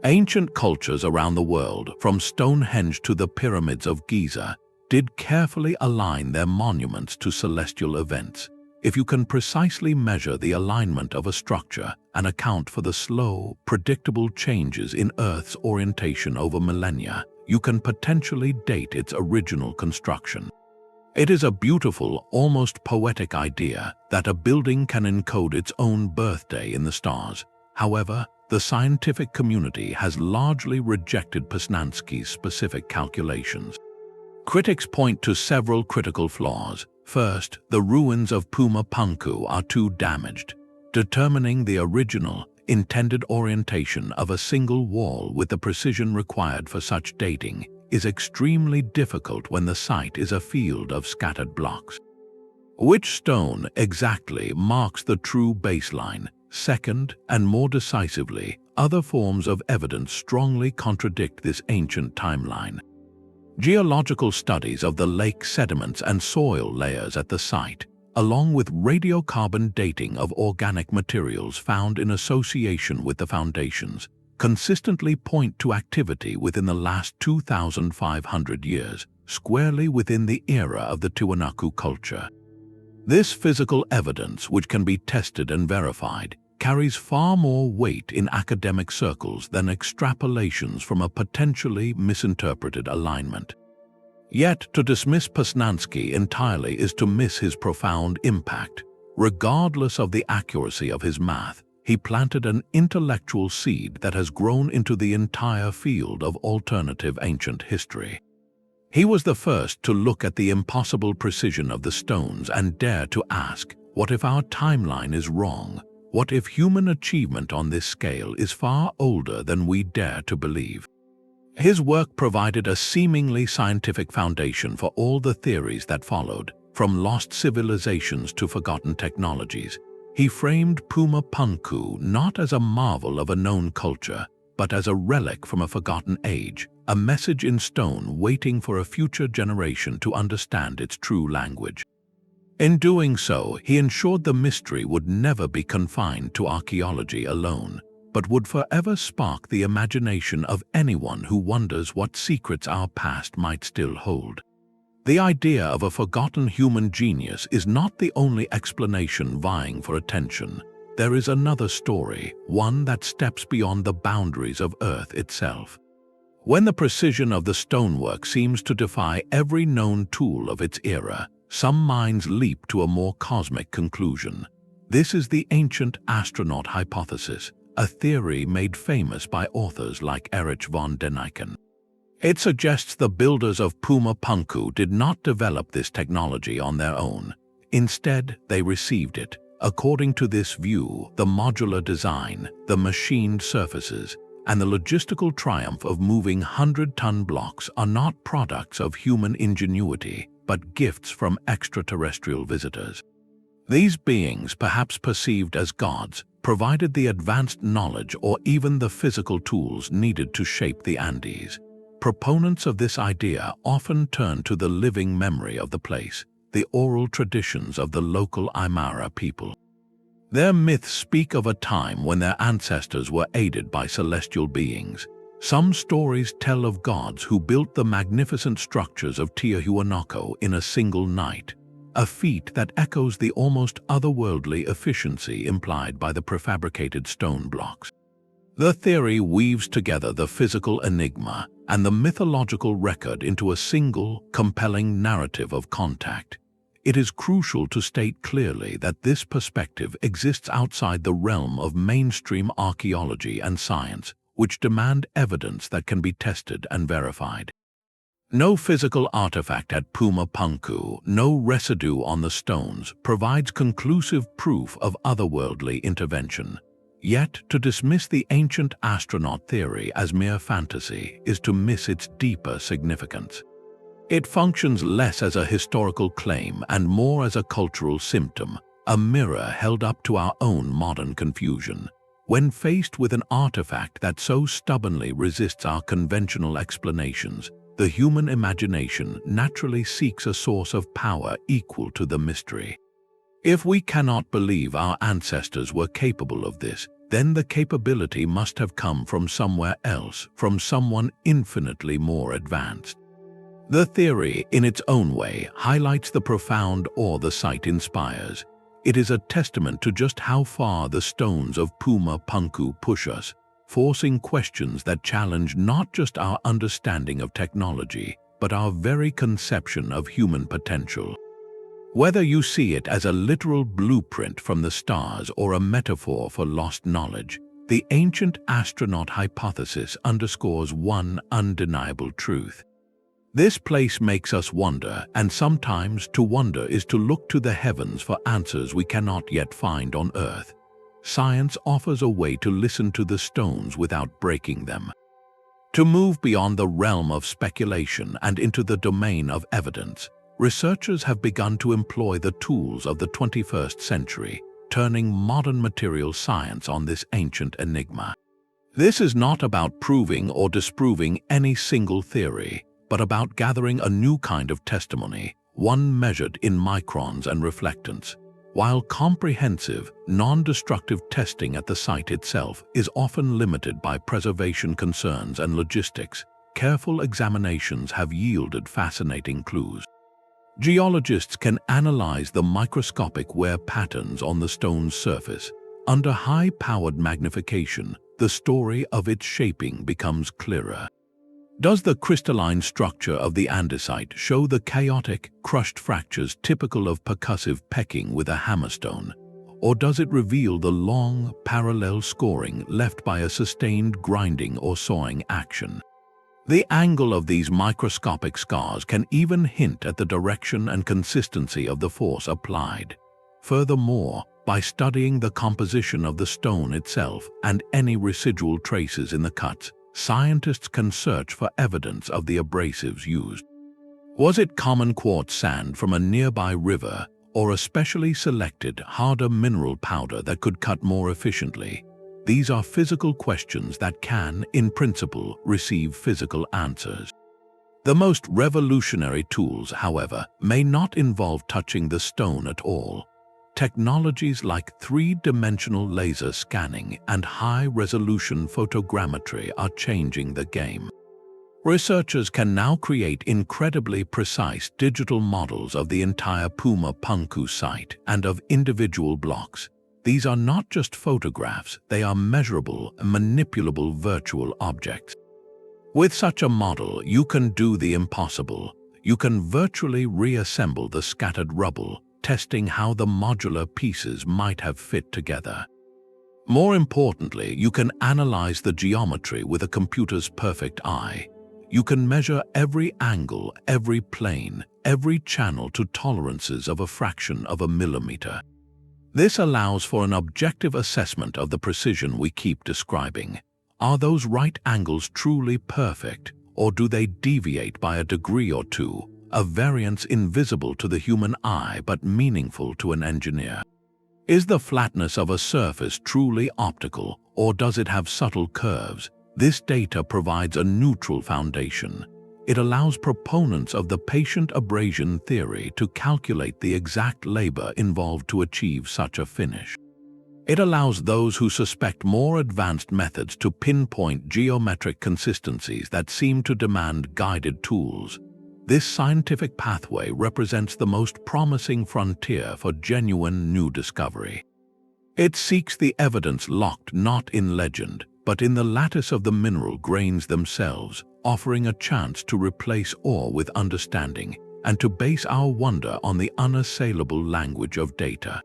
Ancient cultures around the world, from Stonehenge to the pyramids of Giza, did carefully align their monuments to celestial events. If you can precisely measure the alignment of a structure and account for the slow, predictable changes in Earth's orientation over millennia, you can potentially date its original construction. It is a beautiful, almost poetic idea that a building can encode its own birthday in the stars. However, the scientific community has largely rejected Posnansky's specific calculations. Critics point to several critical flaws. First, the ruins of Puma Punku are too damaged. Determining the original, intended orientation of a single wall with the precision required for such dating is extremely difficult when the site is a field of scattered blocks. Which stone exactly marks the true baseline? Second, and more decisively, other forms of evidence strongly contradict this ancient timeline. Geological studies of the lake sediments and soil layers at the site, along with radiocarbon dating of organic materials found in association with the foundations, consistently point to activity within the last 2,500 years, squarely within the era of the Tiwanaku culture. This physical evidence, which can be tested and verified, carries far more weight in academic circles than extrapolations from a potentially misinterpreted alignment. Yet, to dismiss Posnansky entirely is to miss his profound impact. Regardless of the accuracy of his math, he planted an intellectual seed that has grown into the entire field of alternative ancient history. He was the first to look at the impossible precision of the stones and dare to ask, what if our timeline is wrong? What if human achievement on this scale is far older than we dare to believe? His work provided a seemingly scientific foundation for all the theories that followed, from lost civilizations to forgotten technologies. He framed Puma Punku not as a marvel of a known culture, but as a relic from a forgotten age, a message in stone waiting for a future generation to understand its true language. In doing so, he ensured the mystery would never be confined to archaeology alone, but would forever spark the imagination of anyone who wonders what secrets our past might still hold. The idea of a forgotten human genius is not the only explanation vying for attention. There is another story, one that steps beyond the boundaries of Earth itself. When the precision of the stonework seems to defy every known tool of its era, some minds leap to a more cosmic conclusion. This is the ancient astronaut hypothesis, a theory made famous by authors like Erich von Däniken. It suggests the builders of Puma Punku did not develop this technology on their own. Instead, they received it. According to this view, the modular design, the machined surfaces, and the logistical triumph of moving 100-ton blocks are not products of human ingenuity, but gifts from extraterrestrial visitors. These beings, perhaps perceived as gods, provided the advanced knowledge or even the physical tools needed to shape the Andes. Proponents of this idea often turn to the living memory of the place, the oral traditions of the local Aymara people. Their myths speak of a time when their ancestors were aided by celestial beings. Some stories tell of gods who built the magnificent structures of Tiwanaku in a single night, a feat that echoes the almost otherworldly efficiency implied by the prefabricated stone blocks. The theory weaves together the physical enigma and the mythological record into a single, compelling narrative of contact. It is crucial to state clearly that this perspective exists outside the realm of mainstream archaeology and science, which demand evidence that can be tested and verified. No physical artifact at Puma Punku, no residue on the stones, provides conclusive proof of otherworldly intervention. Yet, to dismiss the ancient astronaut theory as mere fantasy is to miss its deeper significance. It functions less as a historical claim and more as a cultural symptom, a mirror held up to our own modern confusion. When faced with an artifact that so stubbornly resists our conventional explanations, the human imagination naturally seeks a source of power equal to the mystery. If we cannot believe our ancestors were capable of this, then the capability must have come from somewhere else, from someone infinitely more advanced. The theory, in its own way, highlights the profound awe the site inspires. It is a testament to just how far the stones of Puma Punku push us, forcing questions that challenge not just our understanding of technology, but our very conception of human potential. Whether you see it as a literal blueprint from the stars or a metaphor for lost knowledge, the ancient astronaut hypothesis underscores one undeniable truth. This place makes us wonder, and sometimes to wonder is to look to the heavens for answers we cannot yet find on Earth. Science offers a way to listen to the stones without breaking them. To move beyond the realm of speculation and into the domain of evidence, researchers have begun to employ the tools of the 21st century, turning modern material science on this ancient enigma. This is not about proving or disproving any single theory, but about gathering a new kind of testimony, one measured in microns and reflectance. While comprehensive, non-destructive testing at the site itself is often limited by preservation concerns and logistics, careful examinations have yielded fascinating clues. Geologists can analyze the microscopic wear patterns on the stone's surface. Under high-powered magnification, the story of its shaping becomes clearer. Does the crystalline structure of the andesite show the chaotic, crushed fractures typical of percussive pecking with a hammerstone? Or does it reveal the long, parallel scoring left by a sustained grinding or sawing action? The angle of these microscopic scars can even hint at the direction and consistency of the force applied. Furthermore, by studying the composition of the stone itself and any residual traces in the cuts, scientists can search for evidence of the abrasives used. Was it common quartz sand from a nearby river, or a specially selected, harder mineral powder that could cut more efficiently? These are physical questions that can, in principle, receive physical answers. The most revolutionary tools, however, may not involve touching the stone at all. Technologies like three-dimensional laser scanning and high-resolution photogrammetry are changing the game. Researchers can now create incredibly precise digital models of the entire Puma Punku site and of individual blocks. These are not just photographs, they are measurable, manipulable virtual objects. With such a model, you can do the impossible. You can virtually reassemble the scattered rubble, testing how the modular pieces might have fit together. More importantly, you can analyze the geometry with a computer's perfect eye. You can measure every angle, every plane, every channel to tolerances of a fraction of a millimeter. This allows for an objective assessment of the precision we keep describing. Are those right angles truly perfect, or do they deviate by a degree or two? A variance invisible to the human eye but meaningful to an engineer. Is the flatness of a surface truly optical, or does it have subtle curves? This data provides a neutral foundation. It allows proponents of the patient abrasion theory to calculate the exact labor involved to achieve such a finish. It allows those who suspect more advanced methods to pinpoint geometric consistencies that seem to demand guided tools. This scientific pathway represents the most promising frontier for genuine new discovery. It seeks the evidence locked not in legend, but in the lattice of the mineral grains themselves, offering a chance to replace awe with understanding and to base our wonder on the unassailable language of data.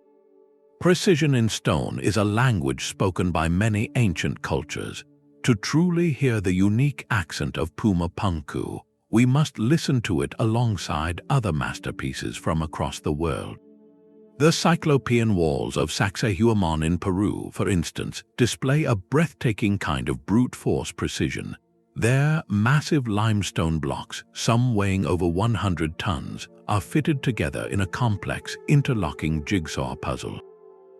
Precision in stone is a language spoken by many ancient cultures. To truly hear the unique accent of Puma Punku, we must listen to it alongside other masterpieces from across the world. The Cyclopean walls of Sacsayhuaman in Peru, for instance, display a breathtaking kind of brute force precision. Their massive limestone blocks, some weighing over 100 tons, are fitted together in a complex, interlocking jigsaw puzzle.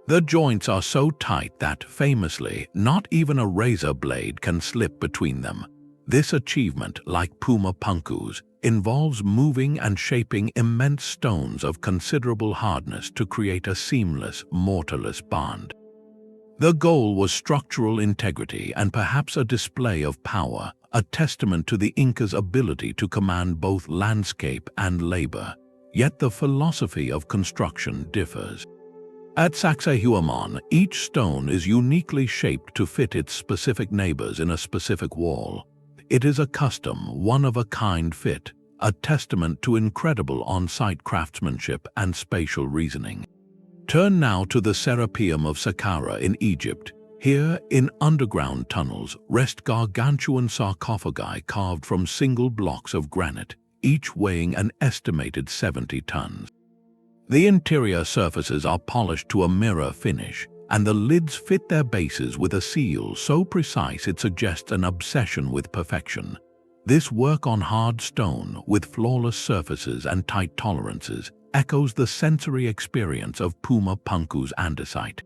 The joints are so tight that, famously, not even a razor blade can slip between them. This achievement, like Puma Punku's, involves moving and shaping immense stones of considerable hardness to create a seamless, mortarless bond. The goal was structural integrity and perhaps a display of power, a testament to the Inca's ability to command both landscape and labor. Yet the philosophy of construction differs. At Sacsayhuaman, each stone is uniquely shaped to fit its specific neighbors in a specific wall. It is a custom, one-of-a-kind fit, a testament to incredible on-site craftsmanship and spatial reasoning. Turn now to the Serapeum of Saqqara in Egypt. Here, in underground tunnels, rest gargantuan sarcophagi carved from single blocks of granite, each weighing an estimated 70 tons. The interior surfaces are polished to a mirror finish, and the lids fit their bases with a seal so precise it suggests an obsession with perfection. This work on hard stone, with flawless surfaces and tight tolerances, echoes the sensory experience of Puma Punku's andesite.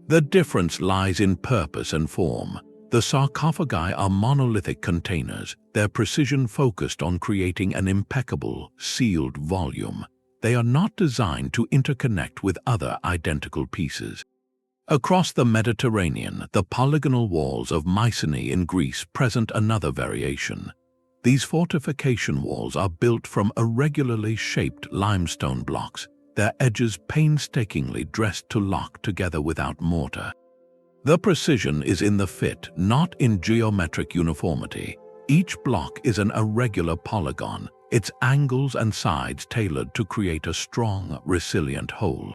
The difference lies in purpose and form. The sarcophagi are monolithic containers, their precision focused on creating an impeccable, sealed volume. They are not designed to interconnect with other identical pieces. Across the Mediterranean, the polygonal walls of Mycenae in Greece present another variation. These fortification walls are built from irregularly shaped limestone blocks, their edges painstakingly dressed to lock together without mortar. The precision is in the fit, not in geometric uniformity. Each block is an irregular polygon, its angles and sides tailored to create a strong, resilient whole.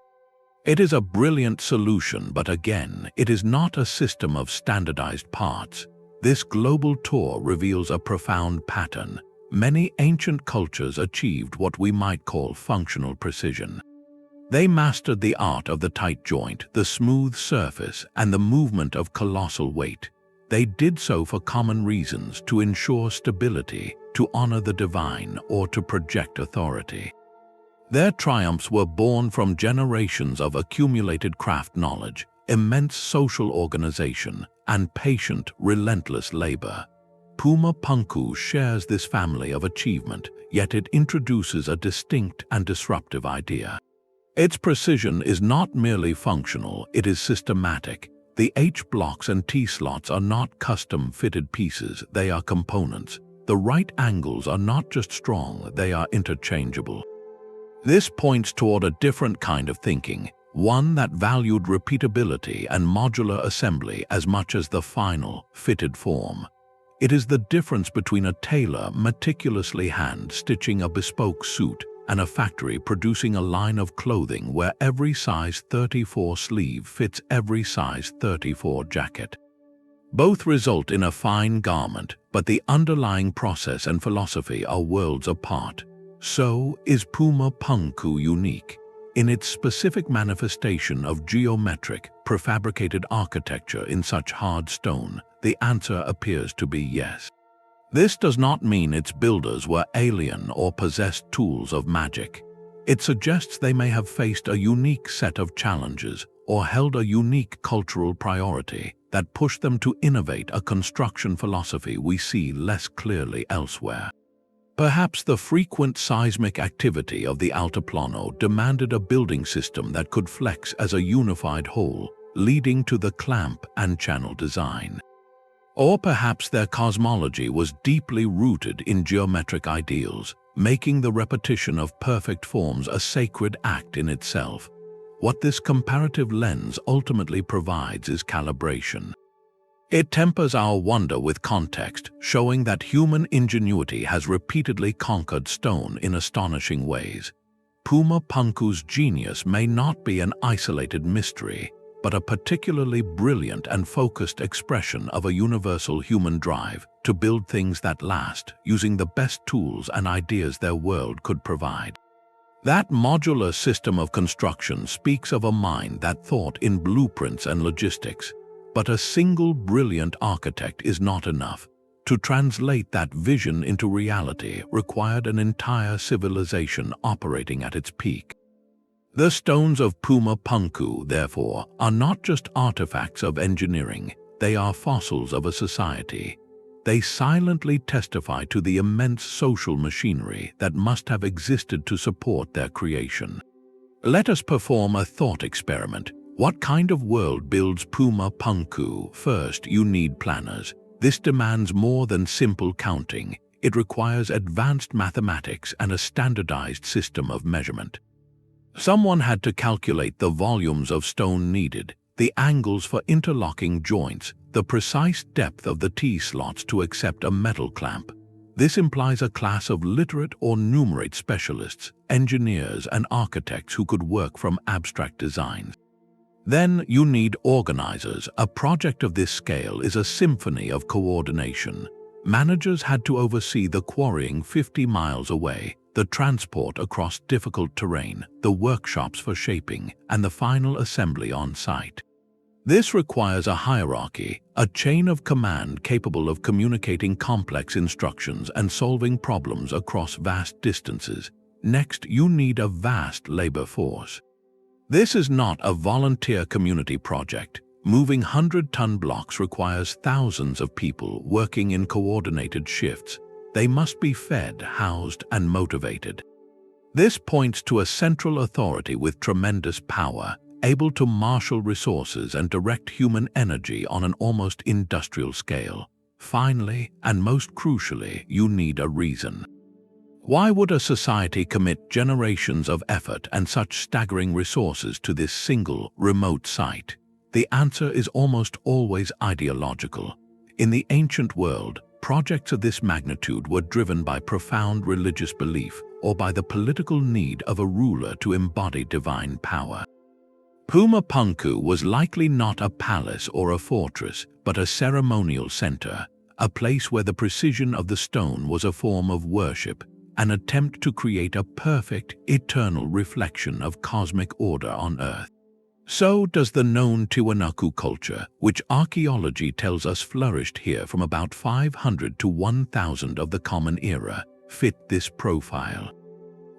It is a brilliant solution, but again, it is not a system of standardized parts. This global tour reveals a profound pattern. Many ancient cultures achieved what we might call functional precision. They mastered the art of the tight joint, the smooth surface, and the movement of colossal weight. They did so for common reasons: to ensure stability, to honor the divine, or to project authority. Their triumphs were born from generations of accumulated craft knowledge, immense social organization, and patient, relentless labor. Puma Punku shares this family of achievement, yet it introduces a distinct and disruptive idea. Its precision is not merely functional, it is systematic. The H blocks and T slots are not custom-fitted pieces, they are components. The right angles are not just strong, they are interchangeable. This points toward a different kind of thinking, one that valued repeatability and modular assembly as much as the final, fitted form. It is the difference between a tailor meticulously hand-stitching a bespoke suit and a factory producing a line of clothing where every size 34 sleeve fits every size 34 jacket. Both result in a fine garment, but the underlying process and philosophy are worlds apart. So is Puma Punku unique. In its specific manifestation of geometric, prefabricated architecture in such hard stone, the answer appears to be yes. This does not mean its builders were alien or possessed tools of magic. It suggests they may have faced a unique set of challenges or held a unique cultural priority that pushed them to innovate a construction philosophy we see less clearly elsewhere. Perhaps the frequent seismic activity of the Altiplano demanded a building system that could flex as a unified whole, leading to the clamp and channel design. Or perhaps their cosmology was deeply rooted in geometric ideals, making the repetition of perfect forms a sacred act in itself. What this comparative lens ultimately provides is calibration. It tempers our wonder with context, showing that human ingenuity has repeatedly conquered stone in astonishing ways. Puma Punku's genius may not be an isolated mystery, but a particularly brilliant and focused expression of a universal human drive to build things that last, using the best tools and ideas their world could provide. That modular system of construction speaks of a mind that thought in blueprints and logistics. But a single brilliant architect is not enough. To translate that vision into reality required an entire civilization operating at its peak. The stones of Puma Punku, therefore, are not just artifacts of engineering, they are fossils of a society. They silently testify to the immense social machinery that must have existed to support their creation. Let us perform a thought experiment. What kind of world builds Puma Punku? First, you need planners. This demands more than simple counting. It requires advanced mathematics and a standardized system of measurement. Someone had to calculate the volumes of stone needed, the angles for interlocking joints, the precise depth of the T-slots to accept a metal clamp. This implies a class of literate or numerate specialists, engineers and architects who could work from abstract designs. Then you need organizers. A project of this scale is a symphony of coordination. Managers had to oversee the quarrying 50 miles away, the transport across difficult terrain, the workshops for shaping, and the final assembly on site. This requires a hierarchy, a chain of command capable of communicating complex instructions and solving problems across vast distances. Next, you need a vast labor force. This is not a volunteer community project. Moving 100-ton blocks requires thousands of people working in coordinated shifts. They must be fed, housed, and motivated. This points to a central authority with tremendous power, able to marshal resources and direct human energy on an almost industrial scale. Finally, and most crucially, you need a reason. Why would a society commit generations of effort and such staggering resources to this single, remote site? The answer is almost always ideological. In the ancient world, projects of this magnitude were driven by profound religious belief or by the political need of a ruler to embody divine power. Puma Punku was likely not a palace or a fortress, but a ceremonial center, a place where the precision of the stone was a form of worship, an attempt to create a perfect, eternal reflection of cosmic order on Earth. So does the known Tiwanaku culture, which archaeology tells us flourished here from about 500 to 1000 of the Common Era, fit this profile.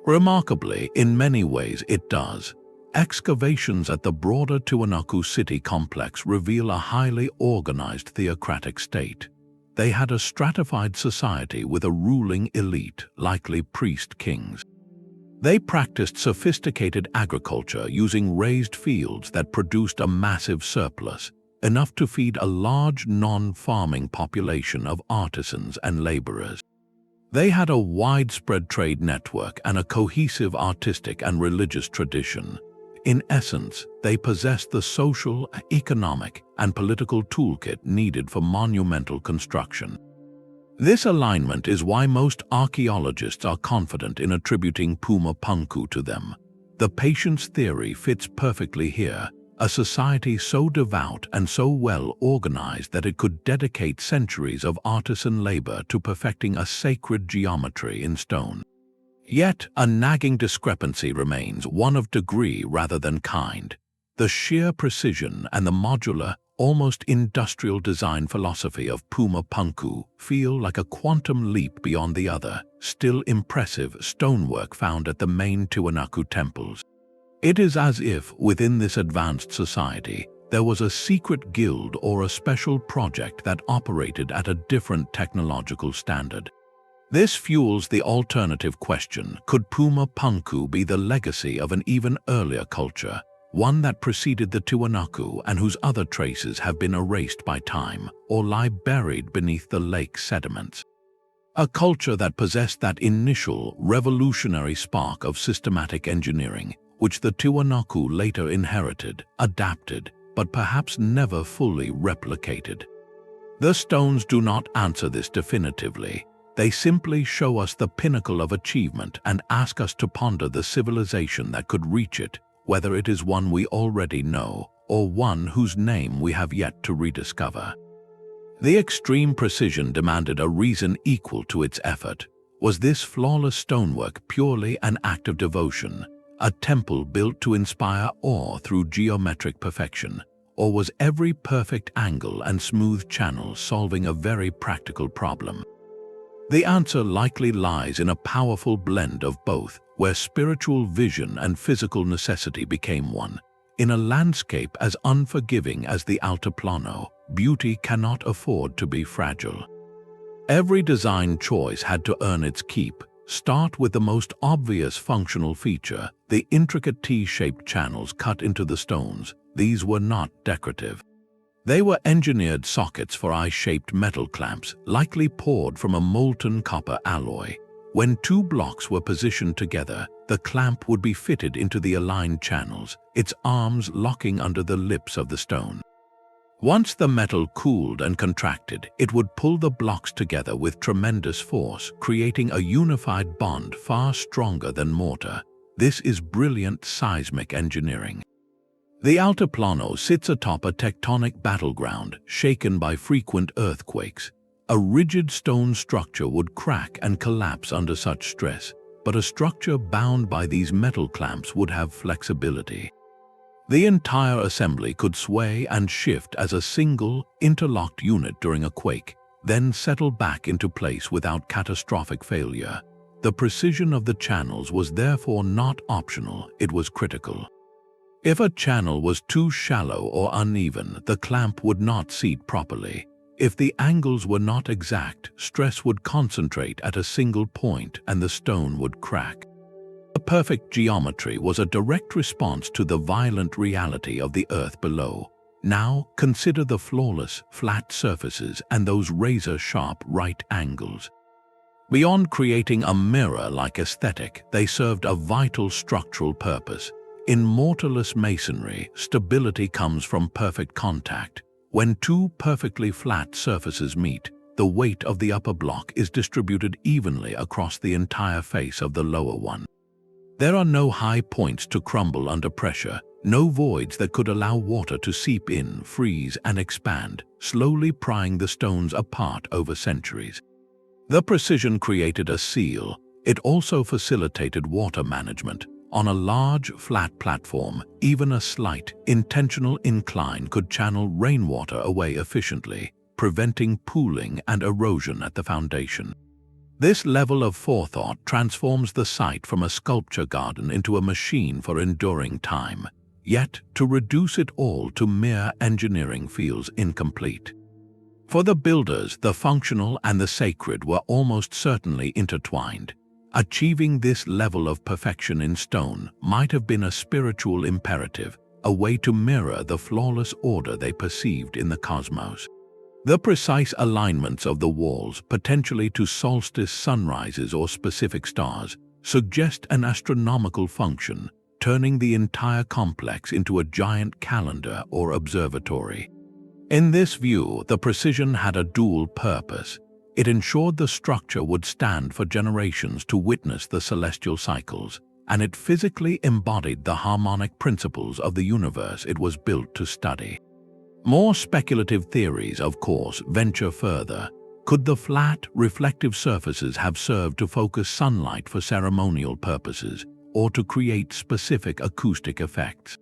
Remarkably, in many ways it does. Excavations at the broader Tiwanaku city complex reveal a highly organized theocratic state. They had a stratified society with a ruling elite, likely priest-kings. They practiced sophisticated agriculture using raised fields that produced a massive surplus, enough to feed a large non-farming population of artisans and laborers. They had a widespread trade network and a cohesive artistic and religious tradition. In essence, they possessed the social, economic, and political toolkit needed for monumental construction. This alignment is why most archaeologists are confident in attributing Puma Punku to them. The patience theory fits perfectly here, a society so devout and so well organized that it could dedicate centuries of artisan labor to perfecting a sacred geometry in stone. Yet, a nagging discrepancy remains, one of degree rather than kind. The sheer precision and the modular, almost industrial design philosophy of Puma Punku feel like a quantum leap beyond the other, still impressive stonework found at the main Tiwanaku temples. It is as if, within this advanced society, there was a secret guild or a special project that operated at a different technological standard. This fuels the alternative question: could Puma Punku be the legacy of an even earlier culture, one that preceded the Tiwanaku and whose other traces have been erased by time or lie buried beneath the lake's sediments? A culture that possessed that initial, revolutionary spark of systematic engineering, which the Tiwanaku later inherited, adapted, but perhaps never fully replicated. The stones do not answer this definitively. They simply show us the pinnacle of achievement and ask us to ponder the civilization that could reach it, whether it is one we already know or one whose name we have yet to rediscover. The extreme precision demanded a reason equal to its effort. Was this flawless stonework purely an act of devotion, a temple built to inspire awe through geometric perfection, or was every perfect angle and smooth channel solving a very practical problem? The answer likely lies in a powerful blend of both, where spiritual vision and physical necessity became one. In a landscape as unforgiving as the Altiplano, beauty cannot afford to be fragile. Every design choice had to earn its keep. Start with the most obvious functional feature, the intricate T-shaped channels cut into the stones. These were not decorative. They were engineered sockets for eye-shaped metal clamps, likely poured from a molten copper alloy. When two blocks were positioned together, the clamp would be fitted into the aligned channels, its arms locking under the lips of the stone. Once the metal cooled and contracted, it would pull the blocks together with tremendous force, creating a unified bond far stronger than mortar. This is brilliant seismic engineering. The Altiplano sits atop a tectonic battleground, shaken by frequent earthquakes. A rigid stone structure would crack and collapse under such stress, but a structure bound by these metal clamps would have flexibility. The entire assembly could sway and shift as a single, interlocked unit during a quake, then settle back into place without catastrophic failure. The precision of the channels was therefore not optional, it was critical. If a channel was too shallow or uneven, the clamp would not seat properly. If the angles were not exact, stress would concentrate at a single point and the stone would crack. The perfect geometry was a direct response to the violent reality of the earth below. Now, consider the flawless, flat surfaces and those razor-sharp right angles. Beyond creating a mirror-like aesthetic, they served a vital structural purpose. In mortarless masonry, stability comes from perfect contact. When two perfectly flat surfaces meet, the weight of the upper block is distributed evenly across the entire face of the lower one. There are no high points to crumble under pressure, no voids that could allow water to seep in, freeze, and expand, slowly prying the stones apart over centuries. The precision created a seal. It also facilitated water management. On a large, flat platform, even a slight, intentional incline could channel rainwater away efficiently, preventing pooling and erosion at the foundation. This level of forethought transforms the site from a sculpture garden into a machine for enduring time. Yet, to reduce it all to mere engineering feels incomplete. For the builders, the functional and the sacred were almost certainly intertwined. Achieving this level of perfection in stone might have been a spiritual imperative, a way to mirror the flawless order they perceived in the cosmos. The precise alignments of the walls, potentially to solstice sunrises or specific stars, suggest an astronomical function, turning the entire complex into a giant calendar or observatory. In this view, the precision had a dual purpose. It ensured the structure would stand for generations to witness the celestial cycles, and it physically embodied the harmonic principles of the universe it was built to study. More speculative theories, of course, venture further. Could the flat, reflective surfaces have served to focus sunlight for ceremonial purposes, or to create specific acoustic effects?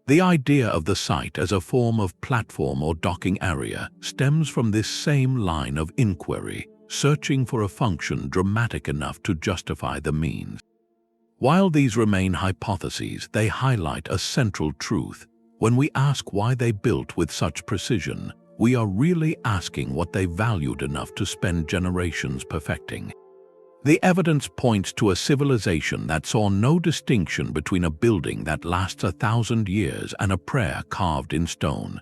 The idea of the site as a form of platform or docking area stems from this same line of inquiry, searching for a function dramatic enough to justify the means. While these remain hypotheses, they highlight a central truth. When we ask why they built with such precision, we are really asking what they valued enough to spend generations perfecting. The evidence points to a civilization that saw no distinction between a building that lasts 1,000 years and a prayer carved in stone.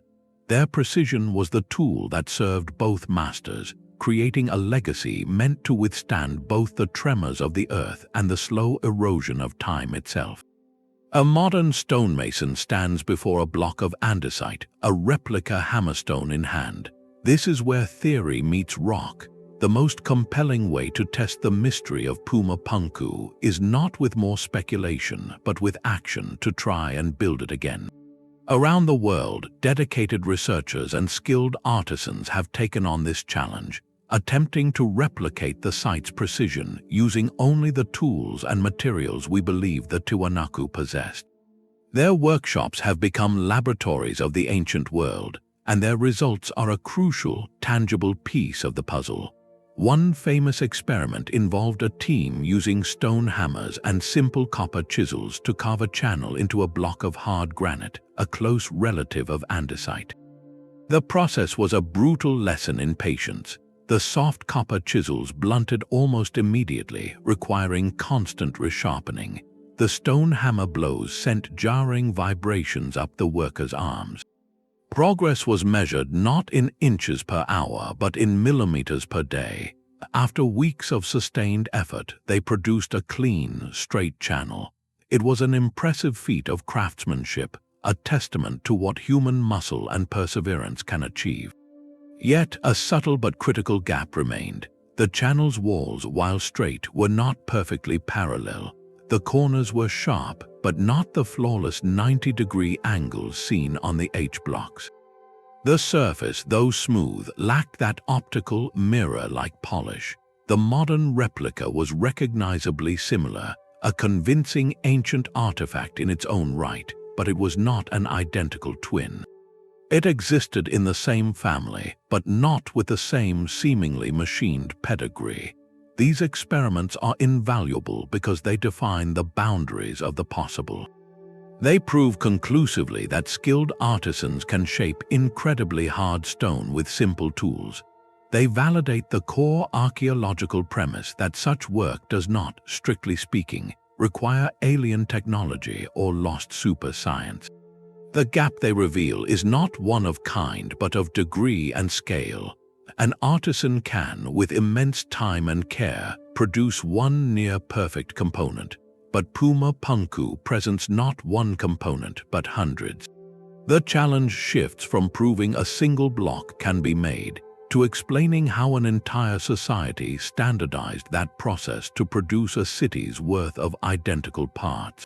Their precision was the tool that served both masters, creating a legacy meant to withstand both the tremors of the earth and the slow erosion of time itself. A modern stonemason stands before a block of andesite, a replica hammerstone in hand. This is where theory meets rock. The most compelling way to test the mystery of Puma Punku is not with more speculation, but with action to try and build it again. Around the world, dedicated researchers and skilled artisans have taken on this challenge, attempting to replicate the site's precision using only the tools and materials we believe the Tiwanaku possessed. Their workshops have become laboratories of the ancient world, and their results are a crucial, tangible piece of the puzzle. One famous experiment involved a team using stone hammers and simple copper chisels to carve a channel into a block of hard granite, a close relative of andesite. The process was a brutal lesson in patience. The soft copper chisels blunted almost immediately, requiring constant resharpening. The stone hammer blows sent jarring vibrations up the workers' arms. Progress was measured not in inches per hour, but in millimeters per day. After weeks of sustained effort, they produced a clean, straight channel. It was an impressive feat of craftsmanship, a testament to what human muscle and perseverance can achieve. Yet a subtle but critical gap remained. The channel's walls, while straight, were not perfectly parallel. The corners were sharp, but not the flawless 90-degree angles seen on the H-blocks. The surface, though smooth, lacked that optical, mirror-like polish. The modern replica was recognizably similar, a convincing ancient artifact in its own right, but it was not an identical twin. It existed in the same family, but not with the same seemingly machined pedigree. These experiments are invaluable because they define the boundaries of the possible. They prove conclusively that skilled artisans can shape incredibly hard stone with simple tools. They validate the core archaeological premise that such work does not, strictly speaking, require alien technology or lost super science. The gap they reveal is not one of kind but of degree and scale. An artisan can, with immense time and care, produce one near-perfect component, but Puma Punku presents not one component but hundreds. The challenge shifts from proving a single block can be made to explaining how an entire society standardized that process to produce a city's worth of identical parts.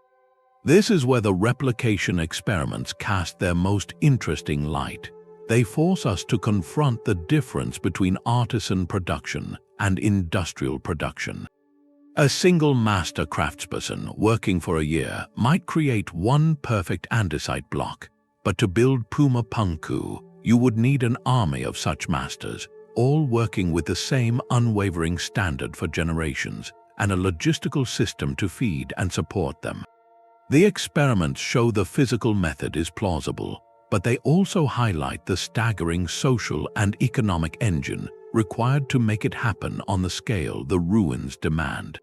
This is where the replication experiments cast their most interesting light. They force us to confront the difference between artisan production and industrial production. A single master craftsperson working for a year might create one perfect andesite block, but to build Puma Punku, you would need an army of such masters, all working with the same unwavering standard for generations, and a logistical system to feed and support them. The experiments show the physical method is plausible, but they also highlight the staggering social and economic engine required to make it happen on the scale the ruins demand.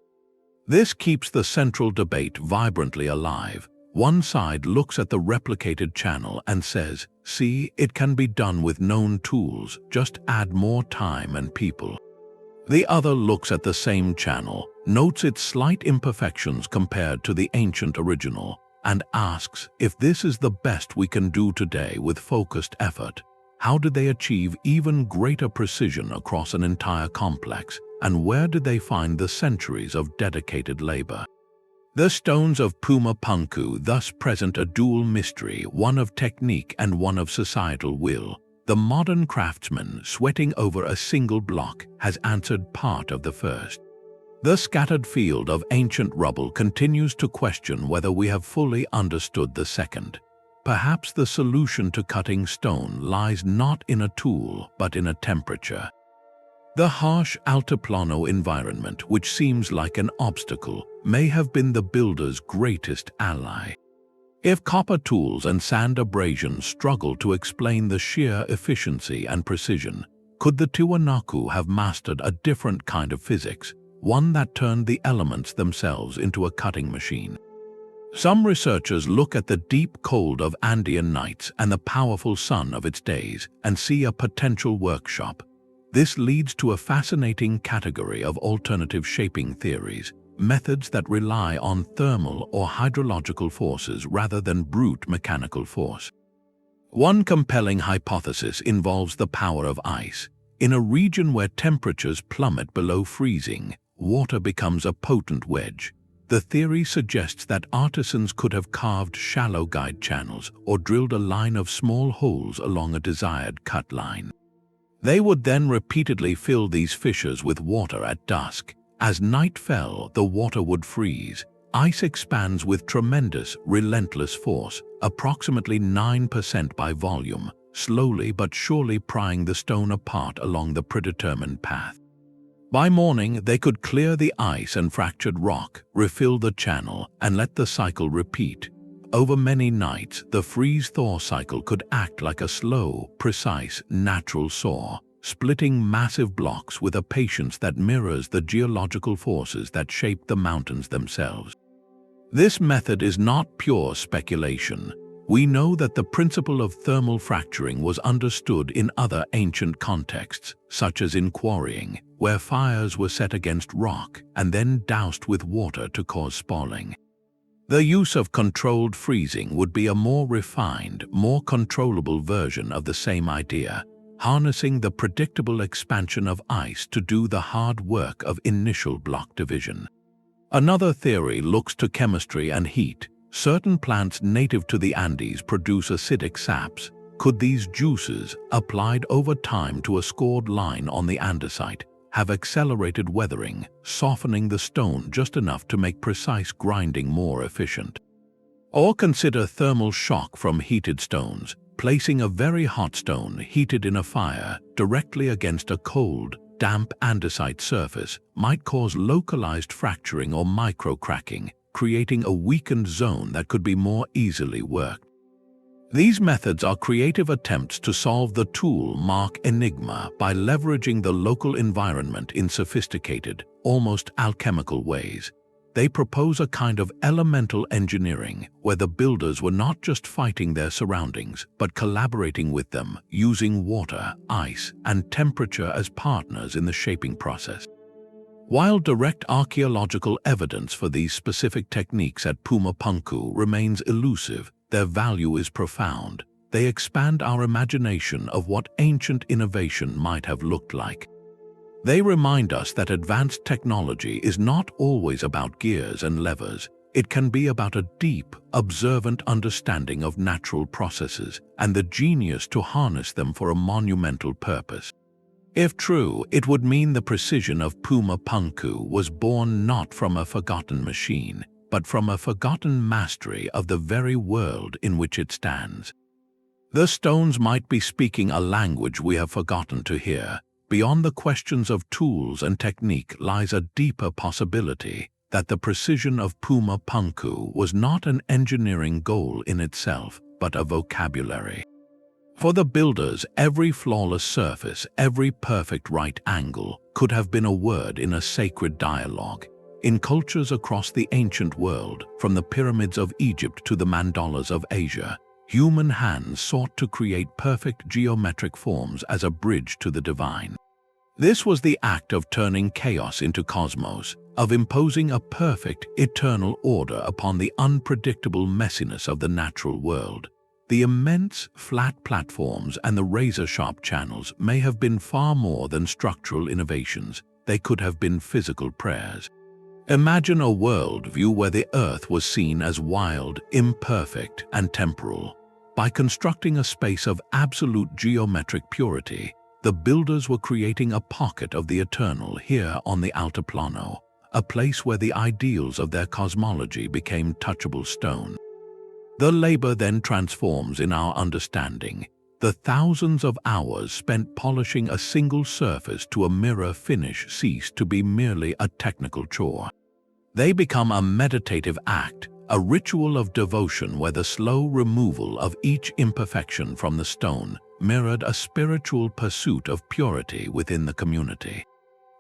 This keeps the central debate vibrantly alive. One side looks at the replicated channel and says, "See, it can be done with known tools, just add more time and people." The other looks at the same channel, notes its slight imperfections compared to the ancient original, and asks, if this is the best we can do today with focused effort, how did they achieve even greater precision across an entire complex, and where did they find the centuries of dedicated labor? The stones of Puma Punku thus present a dual mystery, one of technique and one of societal will. The modern craftsman, sweating over a single block, has answered part of the first. The scattered field of ancient rubble continues to question whether we have fully understood the second. Perhaps the solution to cutting stone lies not in a tool, but in a temperature. The harsh altiplano environment, which seems like an obstacle, may have been the builder's greatest ally. If copper tools and sand abrasion struggle to explain the sheer efficiency and precision, could the Tiwanaku have mastered a different kind of physics, one that turned the elements themselves into a cutting machine? Some researchers look at the deep cold of Andean nights and the powerful sun of its days and see a potential workshop. This leads to a fascinating category of alternative shaping theories, methods that rely on thermal or hydrological forces rather than brute mechanical force. One compelling hypothesis involves the power of ice. In a region where temperatures plummet below freezing, water becomes a potent wedge. The theory suggests that artisans could have carved shallow guide channels or drilled a line of small holes along a desired cut line. They would then repeatedly fill these fissures with water at dusk. As night fell, the water would freeze. Ice expands with tremendous, relentless force, approximately 9% by volume, slowly but surely prying the stone apart along the predetermined path. By morning, they could clear the ice and fractured rock, refill the channel, and let the cycle repeat. Over many nights, the freeze-thaw cycle could act like a slow, precise, natural saw, splitting massive blocks with a patience that mirrors the geological forces that shape the mountains themselves. This method is not pure speculation. We know that the principle of thermal fracturing was understood in other ancient contexts, such as in quarrying, where fires were set against rock and then doused with water to cause spalling. The use of controlled freezing would be a more refined, more controllable version of the same idea, harnessing the predictable expansion of ice to do the hard work of initial block division. Another theory looks to chemistry and heat. Certain plants native to the Andes produce acidic saps. Could these juices, applied over time to a scored line on the andesite, have accelerated weathering, softening the stone just enough to make precise grinding more efficient? Or consider thermal shock from heated stones. Placing a very hot stone heated in a fire directly against a cold, damp andesite surface might cause localized fracturing or micro-cracking, creating a weakened zone that could be more easily worked. These methods are creative attempts to solve the tool mark Enigma by leveraging the local environment in sophisticated, almost alchemical ways. They propose a kind of elemental engineering where the builders were not just fighting their surroundings, but collaborating with them, using water, ice, and temperature as partners in the shaping process. While direct archaeological evidence for these specific techniques at Puma Punku remains elusive, their value is profound. They expand our imagination of what ancient innovation might have looked like. They remind us that advanced technology is not always about gears and levers. It can be about a deep, observant understanding of natural processes and the genius to harness them for a monumental purpose. If true, it would mean the precision of Puma Punku was born not from a forgotten machine, but from a forgotten mastery of the very world in which it stands. The stones might be speaking a language we have forgotten to hear. Beyond the questions of tools and technique lies a deeper possibility that the precision of Puma Punku was not an engineering goal in itself, but a vocabulary. For the builders, every flawless surface, every perfect right angle could have been a word in a sacred dialogue. In cultures across the ancient world, from the pyramids of Egypt to the mandalas of Asia, human hands sought to create perfect geometric forms as a bridge to the divine. This was the act of turning chaos into cosmos, of imposing a perfect, eternal order upon the unpredictable messiness of the natural world. The immense, flat platforms and the razor-sharp channels may have been far more than structural innovations. They could have been physical prayers. Imagine a worldview where the Earth was seen as wild, imperfect, and temporal. By constructing a space of absolute geometric purity, the builders were creating a pocket of the eternal here on the Altiplano, a place where the ideals of their cosmology became touchable stone. The labor then transforms in our understanding. The thousands of hours spent polishing a single surface to a mirror finish cease to be merely a technical chore. They become a meditative act, a ritual of devotion where the slow removal of each imperfection from the stone mirrored a spiritual pursuit of purity within the community.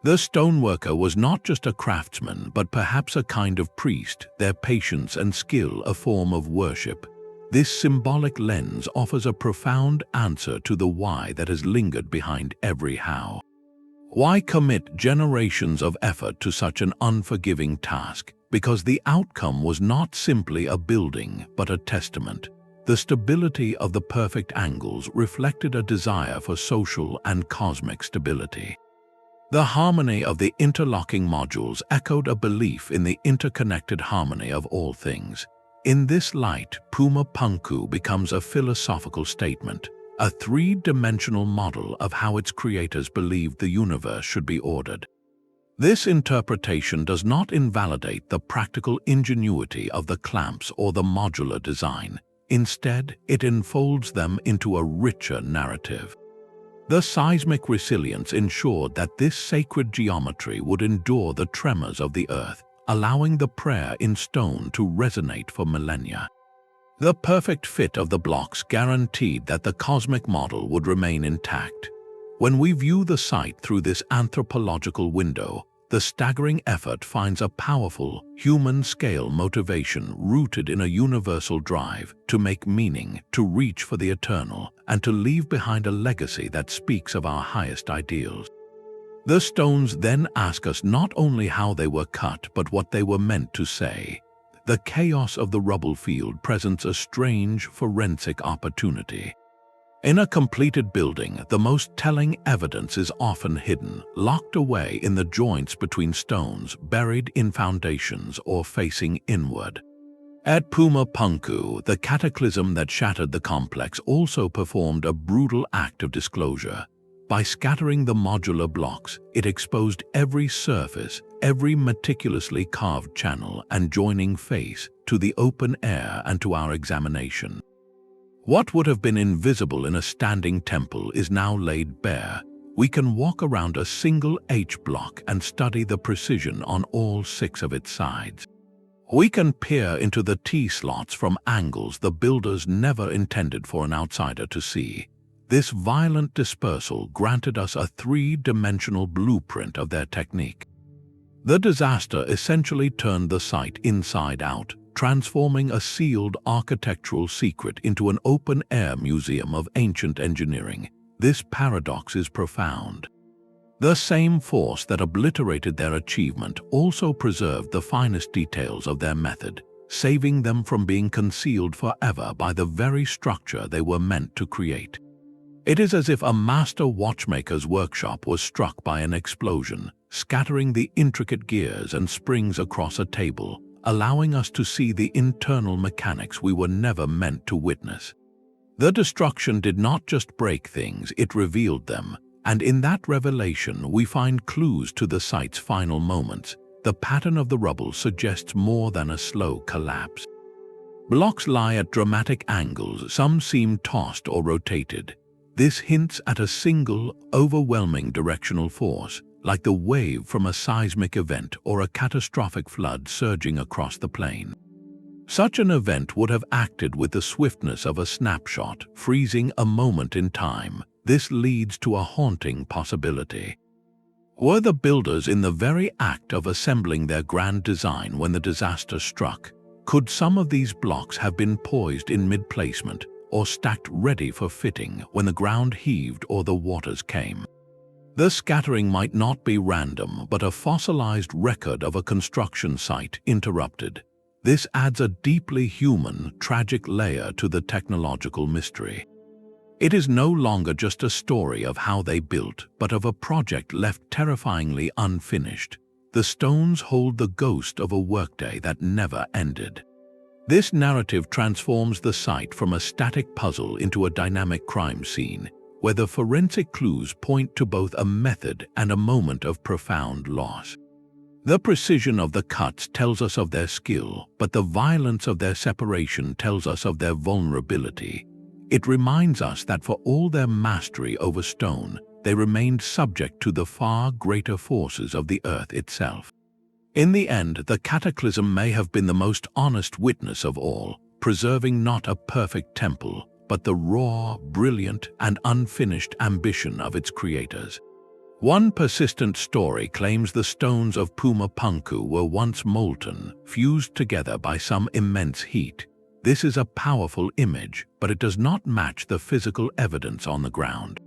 The stoneworker was not just a craftsman, but perhaps a kind of priest, their patience and skill a form of worship. This symbolic lens offers a profound answer to the why that has lingered behind every how. Why commit generations of effort to such an unforgiving task? Because the outcome was not simply a building, but a testament. The stability of the perfect angles reflected a desire for social and cosmic stability. The harmony of the interlocking modules echoed a belief in the interconnected harmony of all things. In this light, Puma Punku becomes a philosophical statement, a three-dimensional model of how its creators believed the universe should be ordered. This interpretation does not invalidate the practical ingenuity of the clamps or the modular design. Instead, it enfolds them into a richer narrative. The seismic resilience ensured that this sacred geometry would endure the tremors of the earth, allowing the prayer in stone to resonate for millennia. The perfect fit of the blocks guaranteed that the cosmic model would remain intact. When we view the site through this anthropological window, the staggering effort finds a powerful, human-scale motivation rooted in a universal drive to make meaning, to reach for the eternal, and to leave behind a legacy that speaks of our highest ideals. The stones then ask us not only how they were cut, but what they were meant to say. the chaos of the rubble field presents a strange forensic opportunity. In a completed building, the most telling evidence is often hidden, locked away in the joints between stones, buried in foundations, or facing inward. At Puma Punku, the cataclysm that shattered the complex also performed a brutal act of disclosure. By scattering the modular blocks, it exposed every surface, every meticulously carved channel and joining face to the open air and to our examination. What would have been invisible in a standing temple is now laid bare. We can walk around a single H block and study the precision on all 6 of its sides. We can peer into the T-slots from angles the builders never intended for an outsider to see. This violent dispersal granted us a 3-dimensional blueprint of their technique. The disaster essentially turned the site inside out, transforming a sealed architectural secret into an open-air museum of ancient engineering. This paradox is profound. The same force that obliterated their achievement also preserved the finest details of their method, saving them from being concealed forever by the very structure they were meant to create. It is as if a master watchmaker's workshop was struck by an explosion, scattering the intricate gears and springs across a table, allowing us to see the internal mechanics we were never meant to witness. The destruction did not just break things, it revealed them, and in that revelation we find clues to the site's final moments. The pattern of the rubble suggests more than a slow collapse. Blocks lie at dramatic angles, some seem tossed or rotated. This hints at a single, overwhelming directional force, like the wave from a seismic event or a catastrophic flood surging across the plain. Such an event would have acted with the swiftness of a snapshot, freezing a moment in time. This leads to a haunting possibility. Were the builders in the very act of assembling their grand design when the disaster struck? Could some of these blocks have been poised in mid-placement or stacked ready for fitting when the ground heaved or the waters came? The scattering might not be random, but a fossilized record of a construction site interrupted. This adds a deeply human, tragic layer to the technological mystery. It is no longer just a story of how they built, but of a project left terrifyingly unfinished. The stones hold the ghost of a workday that never ended. This narrative transforms the site from a static puzzle into a dynamic crime scene, where the forensic clues point to both a method and a moment of profound loss. The precision of the cuts tells us of their skill, but the violence of their separation tells us of their vulnerability. It reminds us that for all their mastery over stone, they remained subject to the far greater forces of the earth itself. In the end, the cataclysm may have been the most honest witness of all, preserving not a perfect temple, but the raw, brilliant, and unfinished ambition of its creators. One persistent story claims the stones of Puma Punku were once molten, fused together by some immense heat. This is a powerful image, but it does not match the physical evidence on the ground.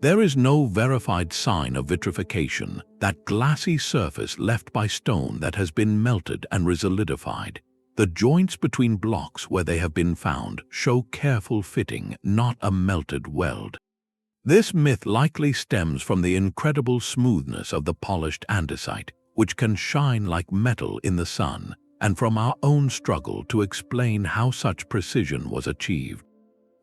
There is no verified sign of vitrification, that glassy surface left by stone that has been melted and resolidified. The joints between blocks where they have been found show careful fitting, not a melted weld. This myth likely stems from the incredible smoothness of the polished andesite, which can shine like metal in the sun, and from our own struggle to explain how such precision was achieved.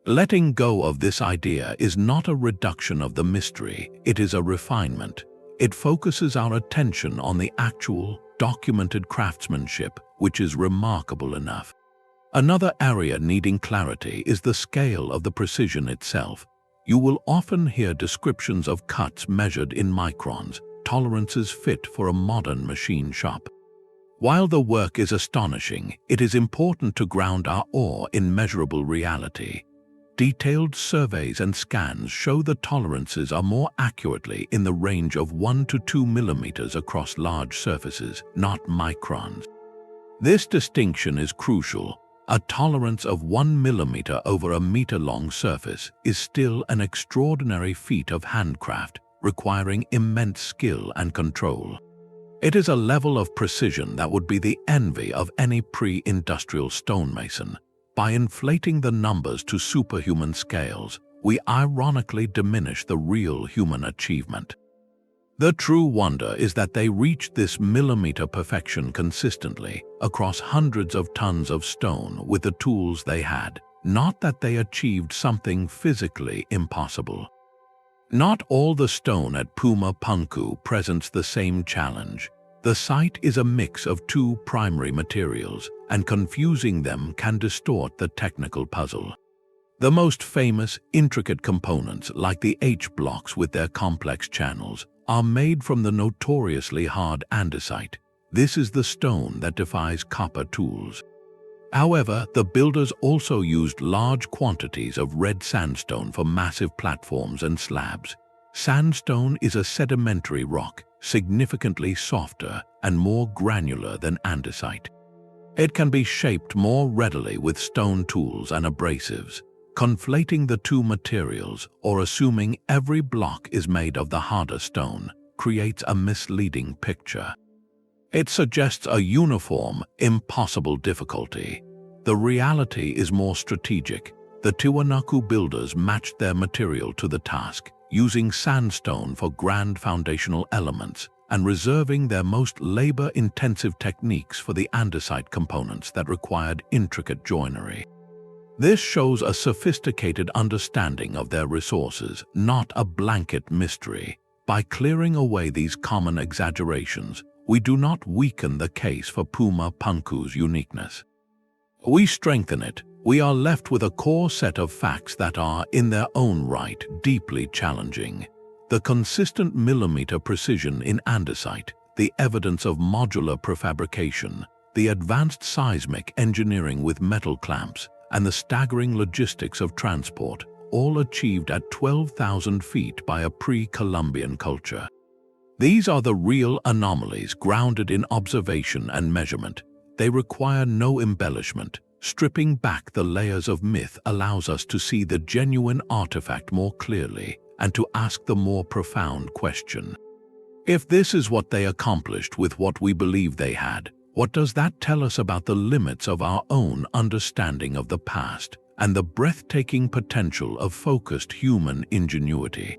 Letting go of this idea is not a reduction of the mystery, it is a refinement. It focuses our attention on the actual, documented craftsmanship, which is remarkable enough. Another area needing clarity is the scale of the precision itself. You will often hear descriptions of cuts measured in microns, tolerances fit for a modern machine shop. While the work is astonishing, it is important to ground our awe in measurable reality. Detailed surveys and scans show the tolerances are more accurately in the range of 1 to 2 millimeters across large surfaces, not microns. This distinction is crucial. A tolerance of 1 millimeter over a meter-long surface is still an extraordinary feat of handcraft, requiring immense skill and control. It is a level of precision that would be the envy of any pre-industrial stonemason. By inflating the numbers to superhuman scales, we ironically diminish the real human achievement. The true wonder is that they reached this millimeter perfection consistently across hundreds of tons of stone with the tools they had, not that they achieved something physically impossible. Not all the stone at Puma Punku presents the same challenge. The site is a mix of two primary materials, and confusing them can distort the technical puzzle. The most famous, intricate components, like the H-blocks with their complex channels, are made from the notoriously hard andesite. This is the stone that defies copper tools. However, the builders also used large quantities of red sandstone for massive platforms and slabs. Sandstone is a sedimentary rock, significantly softer and more granular than andesite. It can be shaped more readily with stone tools and abrasives. Conflating the two materials, or assuming every block is made of the harder stone, creates a misleading picture. It suggests a uniform, impossible difficulty. The reality is more strategic. The Tiwanaku builders matched their material to the task, using sandstone for grand foundational elements and reserving their most labor-intensive techniques for the andesite components that required intricate joinery. This shows a sophisticated understanding of their resources, not a blanket mystery. By clearing away these common exaggerations, we do not weaken the case for Puma Punku's uniqueness. We strengthen it. We are left with a core set of facts that are, in their own right, deeply challenging. The consistent millimeter precision in andesite, the evidence of modular prefabrication, the advanced seismic engineering with metal clamps, and the staggering logistics of transport, all achieved at 12,000 feet by a pre-Columbian culture. These are the real anomalies grounded in observation and measurement. They require no embellishment. Stripping back the layers of myth allows us to see the genuine artifact more clearly and to ask the more profound question. If this is what they accomplished with what we believe they had, what does that tell us about the limits of our own understanding of the past and the breathtaking potential of focused human ingenuity?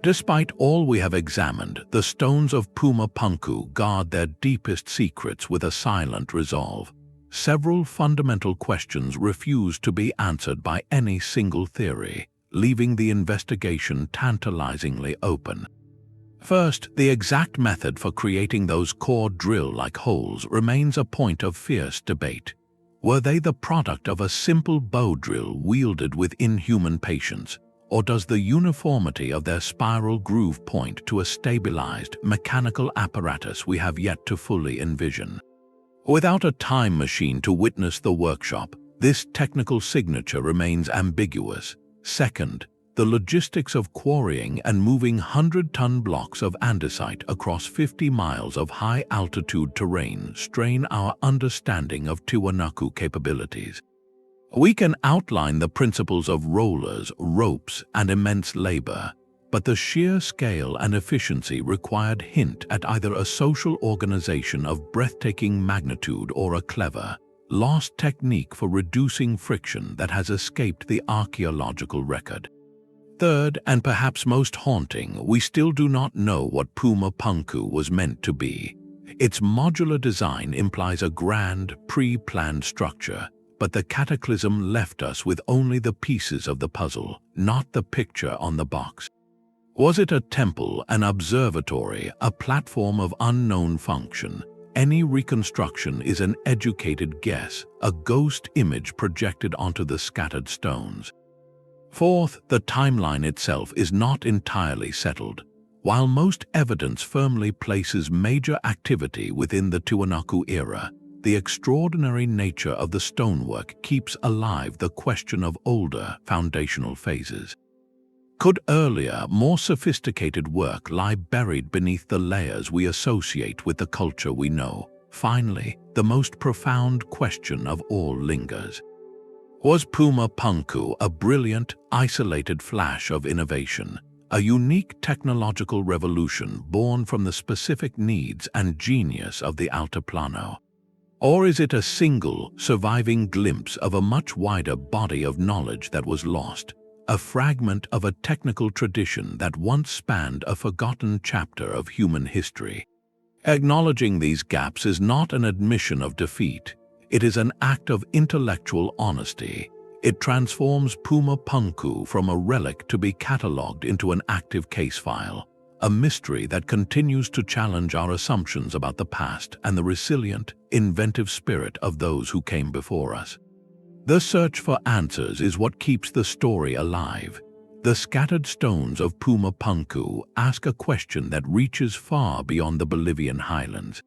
Despite all we have examined, the stones of Puma Punku guard their deepest secrets with a silent resolve. Several fundamental questions refuse to be answered by any single theory, leaving the investigation tantalizingly open. First, the exact method for creating those core drill-like holes remains a point of fierce debate. Were they the product of a simple bow drill wielded with inhuman patience, or does the uniformity of their spiral groove point to a stabilized, mechanical apparatus we have yet to fully envision? Without a time machine to witness the workshop, this technical signature remains ambiguous. Second, the logistics of quarrying and moving 100-ton blocks of andesite across 50 miles of high-altitude terrain strain our understanding of Tiwanaku capabilities. We can outline the principles of rollers, ropes, and immense labor, but the sheer scale and efficiency required hint at either a social organization of breathtaking magnitude or a clever, lost technique for reducing friction that has escaped the archaeological record. Third, and perhaps most haunting, we still do not know what Puma Punku was meant to be. Its modular design implies a grand, pre-planned structure, but the Cataclysm left us with only the pieces of the puzzle, not the picture on the box. Was it a temple, an observatory, a platform of unknown function? Any reconstruction is an educated guess, a ghost image projected onto the scattered stones. Fourth, the timeline itself is not entirely settled. While most evidence firmly places major activity within the Tiwanaku era, the extraordinary nature of the stonework keeps alive the question of older foundational phases. Could earlier, more sophisticated work lie buried beneath the layers we associate with the culture we know? Finally, the most profound question of all lingers. Was Puma Punku a brilliant, isolated flash of innovation, a unique technological revolution born from the specific needs and genius of the Altiplano? Or is it a single, surviving glimpse of a much wider body of knowledge that was lost, a fragment of a technical tradition that once spanned a forgotten chapter of human history? Acknowledging these gaps is not an admission of defeat. It is an act of intellectual honesty. It transforms Puma Punku from a relic to be catalogued into an active case file, a mystery that continues to challenge our assumptions about the past and the resilient, inventive spirit of those who came before us. The search for answers is what keeps the story alive. The scattered stones of Puma Punku ask a question that reaches far beyond the Bolivian highlands.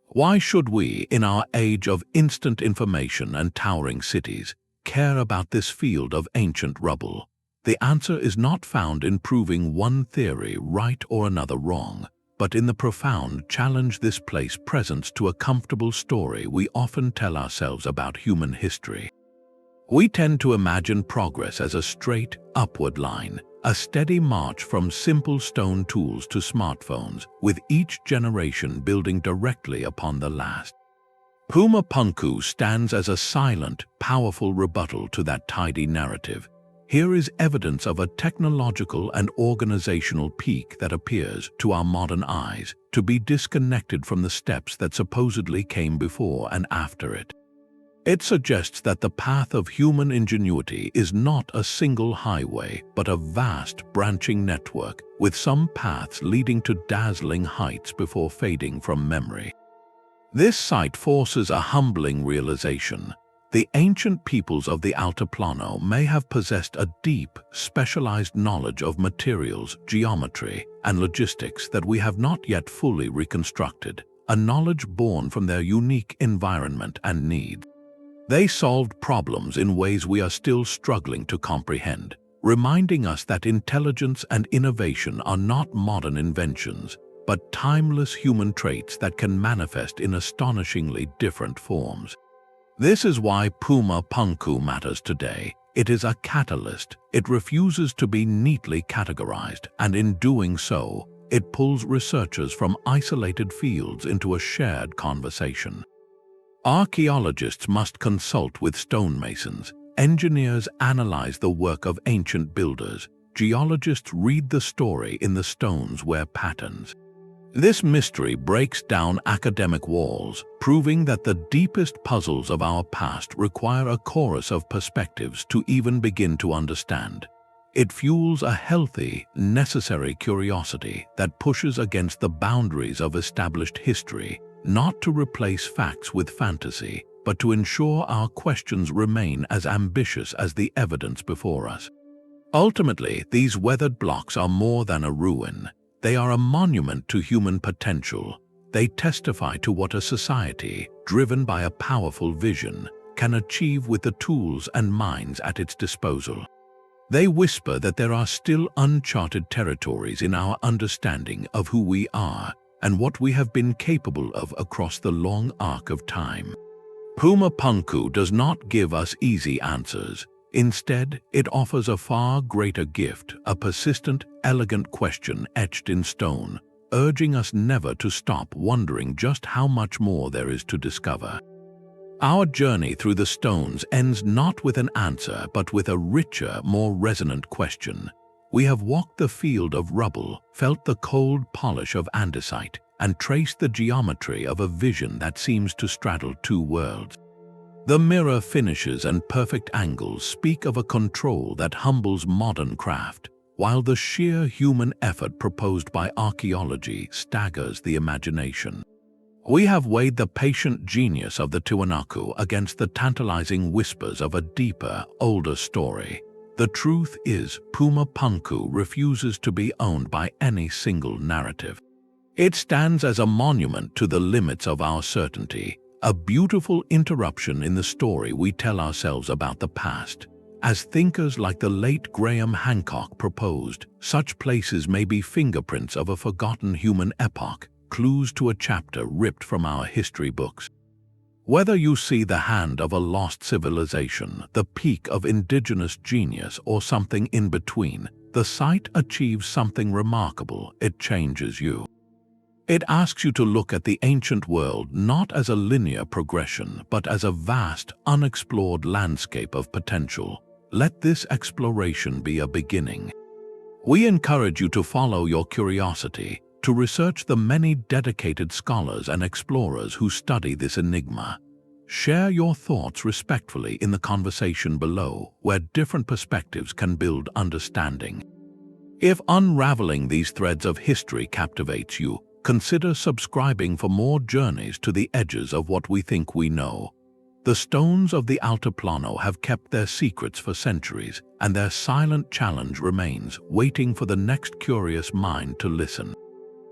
Why should we, in our age of instant information and towering cities, care about this field of ancient rubble? The answer is not found in proving one theory right or another wrong, but in the profound challenge this place presents to a comfortable story we often tell ourselves about human history. We tend to imagine progress as a straight, upward line, a steady march from simple stone tools to smartphones, with each generation building directly upon the last. Puma Punku stands as a silent, powerful rebuttal to that tidy narrative. Here is evidence of a technological and organizational peak that appears, to our modern eyes, to be disconnected from the steps that supposedly came before and after it. It suggests that the path of human ingenuity is not a single highway, but a vast branching network, with some paths leading to dazzling heights before fading from memory. This sight forces a humbling realization. The ancient peoples of the Altiplano may have possessed a deep, specialized knowledge of materials, geometry, and logistics that we have not yet fully reconstructed, a knowledge born from their unique environment and needs. They solved problems in ways we are still struggling to comprehend, reminding us that intelligence and innovation are not modern inventions, but timeless human traits that can manifest in astonishingly different forms. This is why Puma Punku matters today. It is a catalyst. It refuses to be neatly categorized, and in doing so, it pulls researchers from isolated fields into a shared conversation. Archaeologists must consult with stonemasons, engineers analyze the work of ancient builders, geologists read the story in the stones where patterns. This mystery breaks down academic walls, proving that the deepest puzzles of our past require a chorus of perspectives to even begin to understand. It fuels a healthy, necessary curiosity that pushes against the boundaries of established history, not to replace facts with fantasy, but to ensure our questions remain as ambitious as the evidence before us. Ultimately, these weathered blocks are more than a ruin. They are a monument to human potential. They testify to what a society, driven by a powerful vision, can achieve with the tools and minds at its disposal. They whisper that there are still uncharted territories in our understanding of who we are and what we have been capable of across the long arc of time. Puma Punku does not give us easy answers. Instead, it offers a far greater gift, a persistent, elegant question etched in stone, urging us never to stop wondering just how much more there is to discover. Our journey through the stones ends not with an answer, but with a richer, more resonant question. We have walked the field of rubble, felt the cold polish of andesite, and traced the geometry of a vision that seems to straddle two worlds. The mirror finishes and perfect angles speak of a control that humbles modern craft, while the sheer human effort proposed by archaeology staggers the imagination. We have weighed the patient genius of the Tiwanaku against the tantalizing whispers of a deeper, older story. The truth is, Puma Punku refuses to be owned by any single narrative. It stands as a monument to the limits of our certainty, a beautiful interruption in the story we tell ourselves about the past. As thinkers like the late Graham Hancock proposed, such places may be fingerprints of a forgotten human epoch, clues to a chapter ripped from our history books. Whether you see the hand of a lost civilization, the peak of indigenous genius, or something in between, the site achieves something remarkable. It changes you. It asks you to look at the ancient world not as a linear progression, but as a vast, unexplored landscape of potential. Let this exploration be a beginning. We encourage you to follow your curiosity, to research the many dedicated scholars and explorers who study this enigma. Share your thoughts respectfully in the conversation below, where different perspectives can build understanding. If unraveling these threads of history captivates you, consider subscribing for more journeys to the edges of what we think we know. The stones of the Altiplano have kept their secrets for centuries, and their silent challenge remains, waiting for the next curious mind to listen.